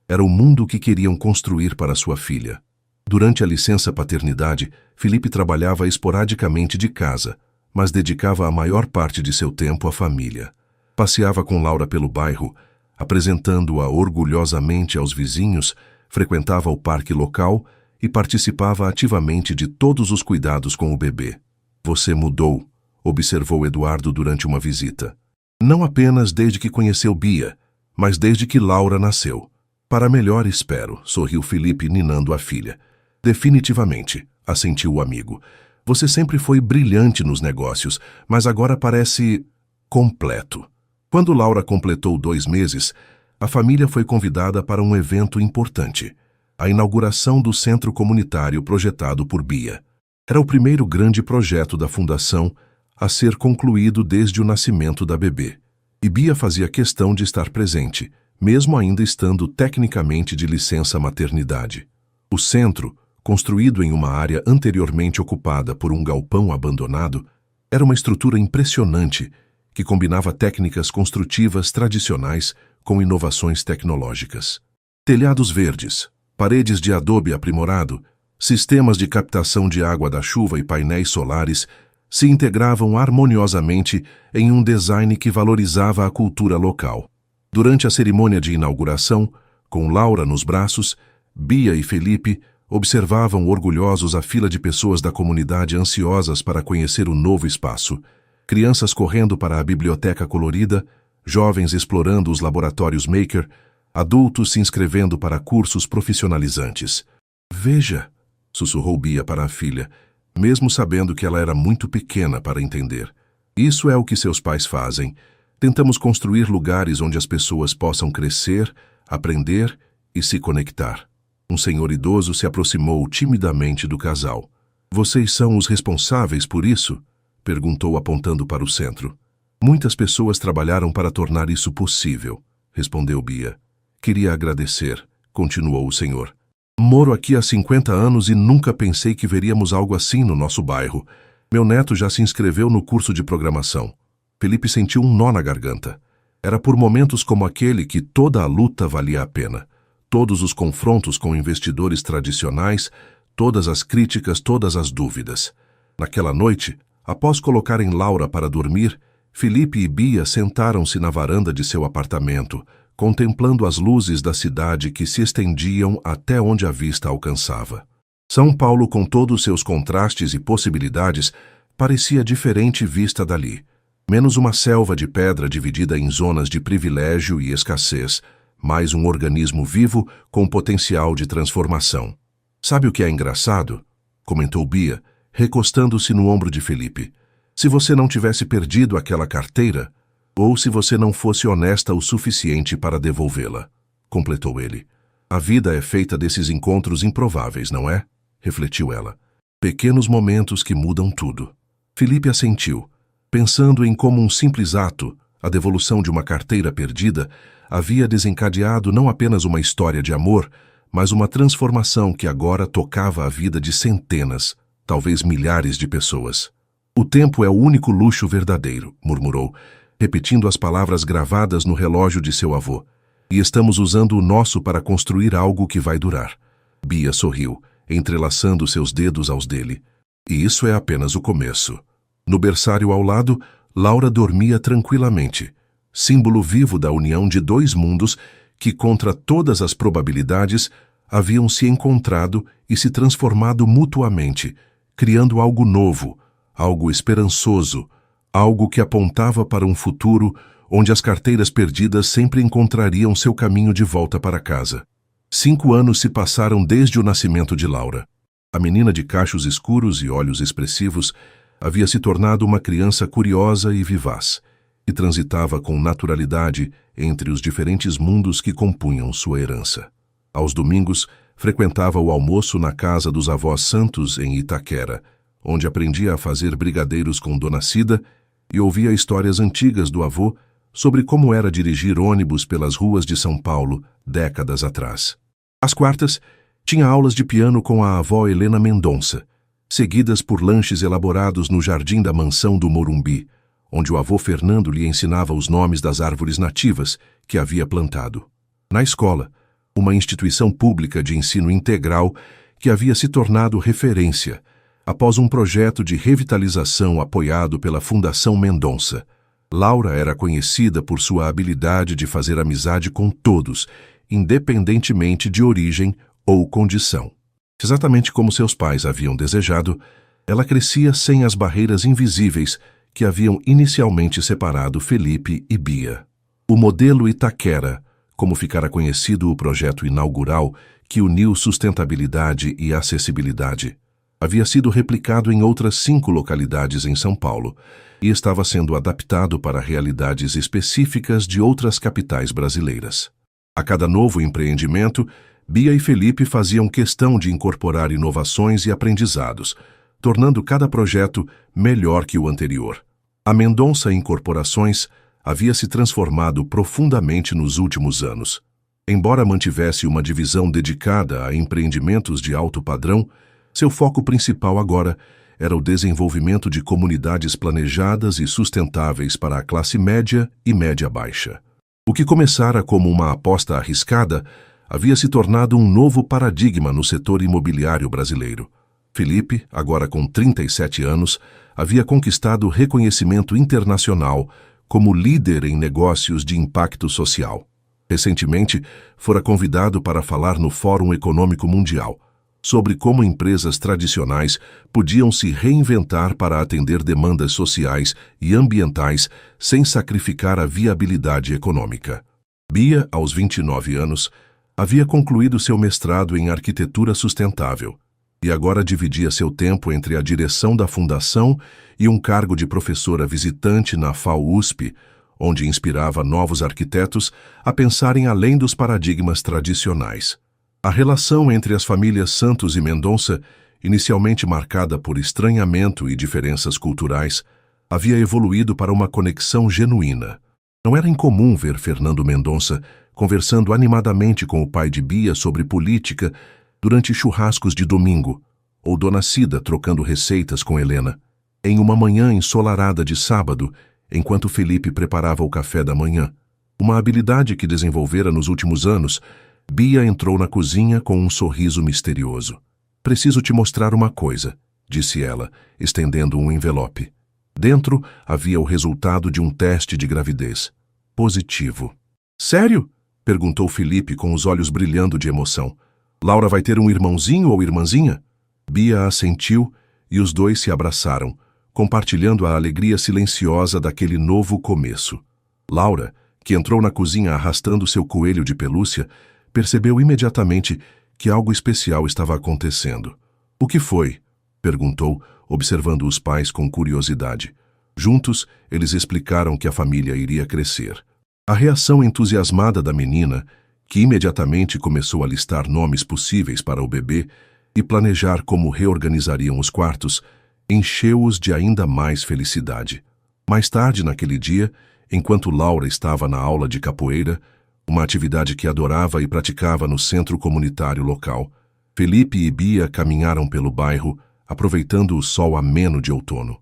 Era o mundo que queriam construir para sua filha. Durante a licença paternidade, Felipe trabalhava esporadicamente de casa, mas dedicava a maior parte de seu tempo à família. Passeava com Laura pelo bairro, apresentando-a orgulhosamente aos vizinhos, frequentava o parque local e participava ativamente de todos os cuidados com o bebê. "Você mudou", observou Eduardo durante uma visita. "Não apenas desde que conheceu Bia, mas desde que Laura nasceu." "Para melhor, espero", sorriu Felipe, ninando a filha. "Definitivamente", assentiu o amigo. "Você sempre foi brilhante nos negócios, mas agora parece completo." Quando Laura completou 2 meses, a família foi convidada para um evento importante, a inauguração do centro comunitário projetado por Bia. Era o primeiro grande projeto da fundação a ser concluído desde o nascimento da bebê. E Bia fazia questão de estar presente, mesmo ainda estando tecnicamente de licença maternidade. O centro, construído em uma área anteriormente ocupada por um galpão abandonado, era uma estrutura impressionante que combinava técnicas construtivas tradicionais com inovações tecnológicas. Telhados verdes, paredes de adobe aprimorado, sistemas de captação de água da chuva e painéis solares se integravam harmoniosamente em um design que valorizava a cultura local. Durante a cerimônia de inauguração, com Laura nos braços, Bia e Felipe observavam orgulhosos a fila de pessoas da comunidade ansiosas para conhecer o novo espaço. Crianças correndo para a biblioteca colorida, jovens explorando os laboratórios Maker, adultos se inscrevendo para cursos profissionalizantes. "Veja", sussurrou Bia para a filha, mesmo sabendo que ela era muito pequena para entender. "Isso é o que seus pais fazem. Tentamos construir lugares onde as pessoas possam crescer, aprender e se conectar." Um senhor idoso se aproximou timidamente do casal. "Vocês são os responsáveis por isso?" perguntou apontando para o centro. "Muitas pessoas trabalharam para tornar isso possível", respondeu Bia. "Queria agradecer", continuou o senhor. "Moro aqui há 50 anos e nunca pensei que veríamos algo assim no nosso bairro. Meu neto já se inscreveu no curso de programação." Felipe sentiu um nó na garganta. Era por momentos como aquele que toda a luta valia a pena. Todos os confrontos com investidores tradicionais, todas as críticas, todas as dúvidas. Naquela noite, após colocarem Laura para dormir, Felipe e Bia sentaram-se na varanda de seu apartamento, contemplando as luzes da cidade que se estendiam até onde a vista alcançava. São Paulo, com todos seus contrastes e possibilidades, parecia diferente vista dali. Menos uma selva de pedra dividida em zonas de privilégio e escassez, mais um organismo vivo com potencial de transformação. "Sabe o que é engraçado?" comentou Bia, recostando-se no ombro de Felipe. "Se você não tivesse perdido aquela carteira, ou se você não fosse honesta o suficiente para devolvê-la", completou ele. "A vida é feita desses encontros improváveis, não é?" refletiu ela. "Pequenos momentos que mudam tudo." Felipe assentiu, pensando em como um simples ato, a devolução de uma carteira perdida, havia desencadeado não apenas uma história de amor, mas uma transformação que agora tocava a vida de centenas, talvez milhares de pessoas. "O tempo é o único luxo verdadeiro", murmurou, repetindo as palavras gravadas no relógio de seu avô. "E estamos usando o nosso para construir algo que vai durar." Bia sorriu, entrelaçando seus dedos aos dele. "E isso é apenas o começo." No berçário ao lado, Laura dormia tranquilamente, símbolo vivo da união de dois mundos que, contra todas as probabilidades, haviam se encontrado e se transformado mutuamente, criando algo novo, algo esperançoso, algo que apontava para um futuro onde as carteiras perdidas sempre encontrariam seu caminho de volta para casa. 5 anos se passaram desde o nascimento de Laura. A menina de cachos escuros e olhos expressivos havia se tornado uma criança curiosa e vivaz, e transitava com naturalidade entre os diferentes mundos que compunham sua herança. Aos domingos, frequentava o almoço na casa dos avós Santos, em Itaquera, onde aprendia a fazer brigadeiros com Dona Cida e ouvia histórias antigas do avô sobre como era dirigir ônibus pelas ruas de São Paulo décadas atrás. Às quartas, tinha aulas de piano com a avó Helena Mendonça, seguidas por lanches elaborados no jardim da mansão do Morumbi, onde o avô Fernando lhe ensinava os nomes das árvores nativas que havia plantado. Na escola, uma instituição pública de ensino integral que havia se tornado referência após um projeto de revitalização apoiado pela Fundação Mendonça. Laura era conhecida por sua habilidade de fazer amizade com todos, independentemente de origem ou condição. Exatamente como seus pais haviam desejado, ela crescia sem as barreiras invisíveis que haviam inicialmente separado Felipe e Bia. O modelo Itaquera, como ficara conhecido o projeto inaugural que uniu sustentabilidade e acessibilidade, havia sido replicado em outras 5 localidades em São Paulo e estava sendo adaptado para realidades específicas de outras capitais brasileiras. A cada novo empreendimento, Bia e Felipe faziam questão de incorporar inovações e aprendizados, tornando cada projeto melhor que o anterior. A Mendonça Incorporações havia se transformado profundamente nos últimos anos. Embora mantivesse uma divisão dedicada a empreendimentos de alto padrão, seu foco principal agora era o desenvolvimento de comunidades planejadas e sustentáveis para a classe média e média-baixa. O que começara como uma aposta arriscada havia se tornado um novo paradigma no setor imobiliário brasileiro. Felipe, agora com 37 anos, havia conquistado reconhecimento internacional como líder em negócios de impacto social. Recentemente, fora convidado para falar no Fórum Econômico Mundial sobre como empresas tradicionais podiam se reinventar para atender demandas sociais e ambientais sem sacrificar a viabilidade econômica. Bia, aos 29 anos, havia concluído seu mestrado em arquitetura sustentável e agora dividia seu tempo entre a direção da fundação e um cargo de professora visitante na FAU-USP, onde inspirava novos arquitetos a pensarem além dos paradigmas tradicionais. A relação entre as famílias Santos e Mendonça, inicialmente marcada por estranhamento e diferenças culturais, havia evoluído para uma conexão genuína. Não era incomum ver Fernando Mendonça conversando animadamente com o pai de Bia sobre política durante churrascos de domingo, ou Dona Cida trocando receitas com Helena, em uma manhã ensolarada de sábado, enquanto Felipe preparava o café da manhã. Uma habilidade que desenvolvera nos últimos anos, Bia entrou na cozinha com um sorriso misterioso. "Preciso te mostrar uma coisa", disse ela, estendendo um envelope. Dentro havia o resultado de um teste de gravidez. Positivo. "Sério?", perguntou Felipe com os olhos brilhando de emoção. "Laura vai ter um irmãozinho ou irmãzinha?" Bia assentiu e os dois se abraçaram, compartilhando a alegria silenciosa daquele novo começo. Laura, que entrou na cozinha arrastando seu coelho de pelúcia, percebeu imediatamente que algo especial estava acontecendo. "O que foi?", perguntou, observando os pais com curiosidade. Juntos, eles explicaram que a família iria crescer. A reação entusiasmada da menina, que imediatamente começou a listar nomes possíveis para o bebê e planejar como reorganizariam os quartos, encheu-os de ainda mais felicidade. Mais tarde naquele dia, enquanto Laura estava na aula de capoeira, uma atividade que adorava e praticava no centro comunitário local, Felipe e Bia caminharam pelo bairro, aproveitando o sol ameno de outono.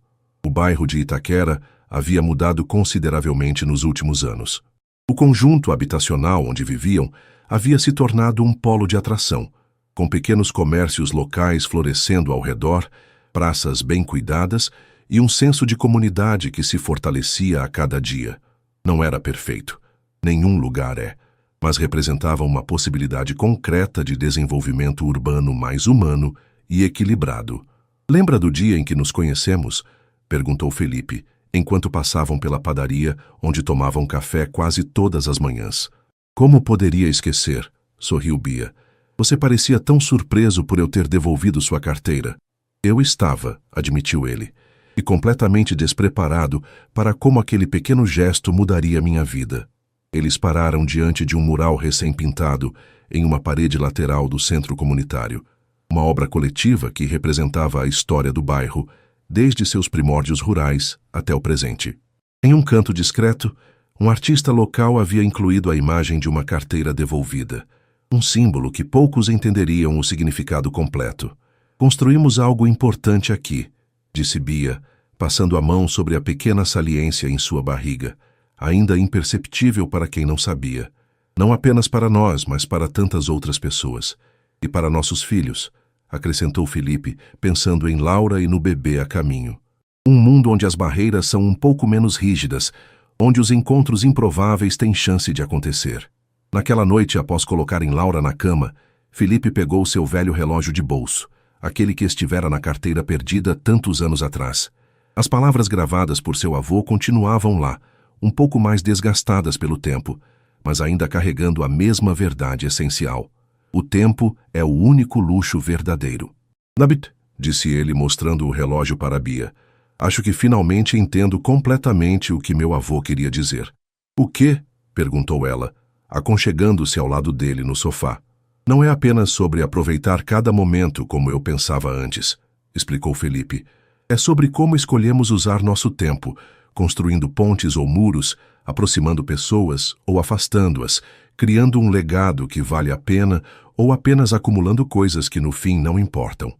O bairro de Itaquera havia mudado consideravelmente nos últimos anos. O conjunto habitacional onde viviam havia se tornado um polo de atração, com pequenos comércios locais florescendo ao redor, praças bem cuidadas e um senso de comunidade que se fortalecia a cada dia. Não era perfeito. Nenhum lugar é, mas representava uma possibilidade concreta de desenvolvimento urbano mais humano e equilibrado. "Lembra do dia em que nos conhecemos?", perguntou Felipe, enquanto passavam pela padaria onde tomavam café quase todas as manhãs. "Como poderia esquecer?", sorriu Bia. "Você parecia tão surpreso por eu ter devolvido sua carteira." "Eu estava", admitiu ele, "e completamente despreparado para como aquele pequeno gesto mudaria minha vida." Eles pararam diante de um mural recém-pintado em uma parede lateral do centro comunitário, uma obra coletiva que representava a história do bairro, desde seus primórdios rurais até o presente. Em um canto discreto, um artista local havia incluído a imagem de uma carteira devolvida, um símbolo que poucos entenderiam o significado completo. "Construímos algo importante aqui", disse Bia, passando a mão sobre a pequena saliência em sua barriga, ainda imperceptível para quem não sabia. "Não apenas para nós, mas para tantas outras pessoas. E para nossos filhos", acrescentou Felipe, pensando em Laura e no bebê a caminho. "Um mundo onde as barreiras são um pouco menos rígidas, onde os encontros improváveis têm chance de acontecer." Naquela noite, após colocarem Laura na cama, Felipe pegou seu velho relógio de bolso, aquele que estivera na carteira perdida tantos anos atrás. As palavras gravadas por seu avô continuavam lá, um pouco mais desgastadas pelo tempo, mas ainda carregando a mesma verdade essencial. "O tempo é o único luxo verdadeiro." "Nabit", disse ele mostrando o relógio para Bia. "Acho que finalmente entendo completamente o que meu avô queria dizer." "O quê?", perguntou ela, aconchegando-se ao lado dele no sofá. "Não é apenas sobre aproveitar cada momento como eu pensava antes. explicou Felipe. É sobre como escolhemos usar nosso tempo, construindo pontes ou muros, aproximando pessoas ou afastando-as, criando um legado que vale a pena ou apenas acumulando coisas que no fim não importam.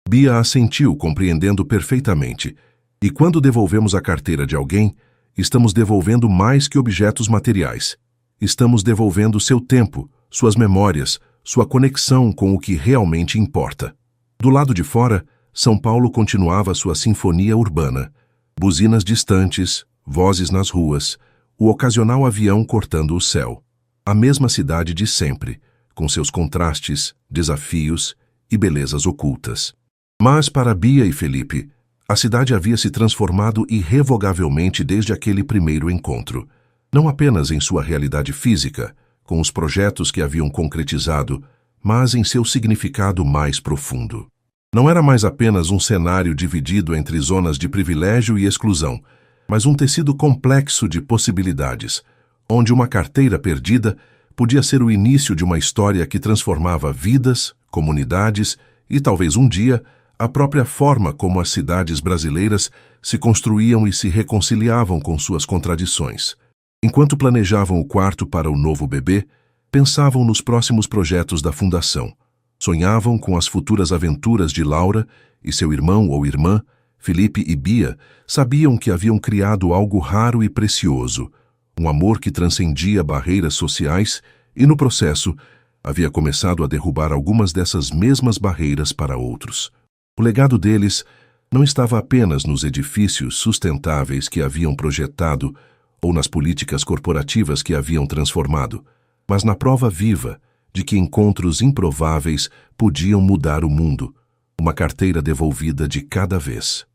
Bia assentiu, compreendendo perfeitamente. E quando devolvemos a carteira de alguém, estamos devolvendo mais que objetos materiais. Estamos devolvendo seu tempo, suas memórias, sua conexão com o que realmente importa. Do lado de fora, São Paulo continuava sua sinfonia urbana. Buzinas distantes, vozes nas ruas, o ocasional avião cortando o céu. A mesma cidade de sempre, com seus contrastes, desafios e belezas ocultas. Mas para Bia e Felipe, a cidade havia se transformado irrevogavelmente desde aquele primeiro encontro. Não apenas em sua realidade física, com os projetos que haviam concretizado, mas em seu significado mais profundo. Não era mais apenas um cenário dividido entre zonas de privilégio e exclusão, mas um tecido complexo de possibilidades, onde uma carteira perdida podia ser o início de uma história que transformava vidas, comunidades e, talvez um dia, a própria forma como as cidades brasileiras se construíam e se reconciliavam com suas contradições. Enquanto planejavam o quarto para o novo bebê, pensavam nos próximos projetos da fundação. Sonhavam com as futuras aventuras de Laura e seu irmão ou irmã. Felipe e Bia sabiam que haviam criado algo raro e precioso, um amor que transcendia barreiras sociais e, no processo, havia começado a derrubar algumas dessas mesmas barreiras para outros. O legado deles não estava apenas nos edifícios sustentáveis que haviam projetado ou nas políticas corporativas que haviam transformado, mas na prova viva de que encontros improváveis podiam mudar o mundo, uma carteira devolvida de cada vez.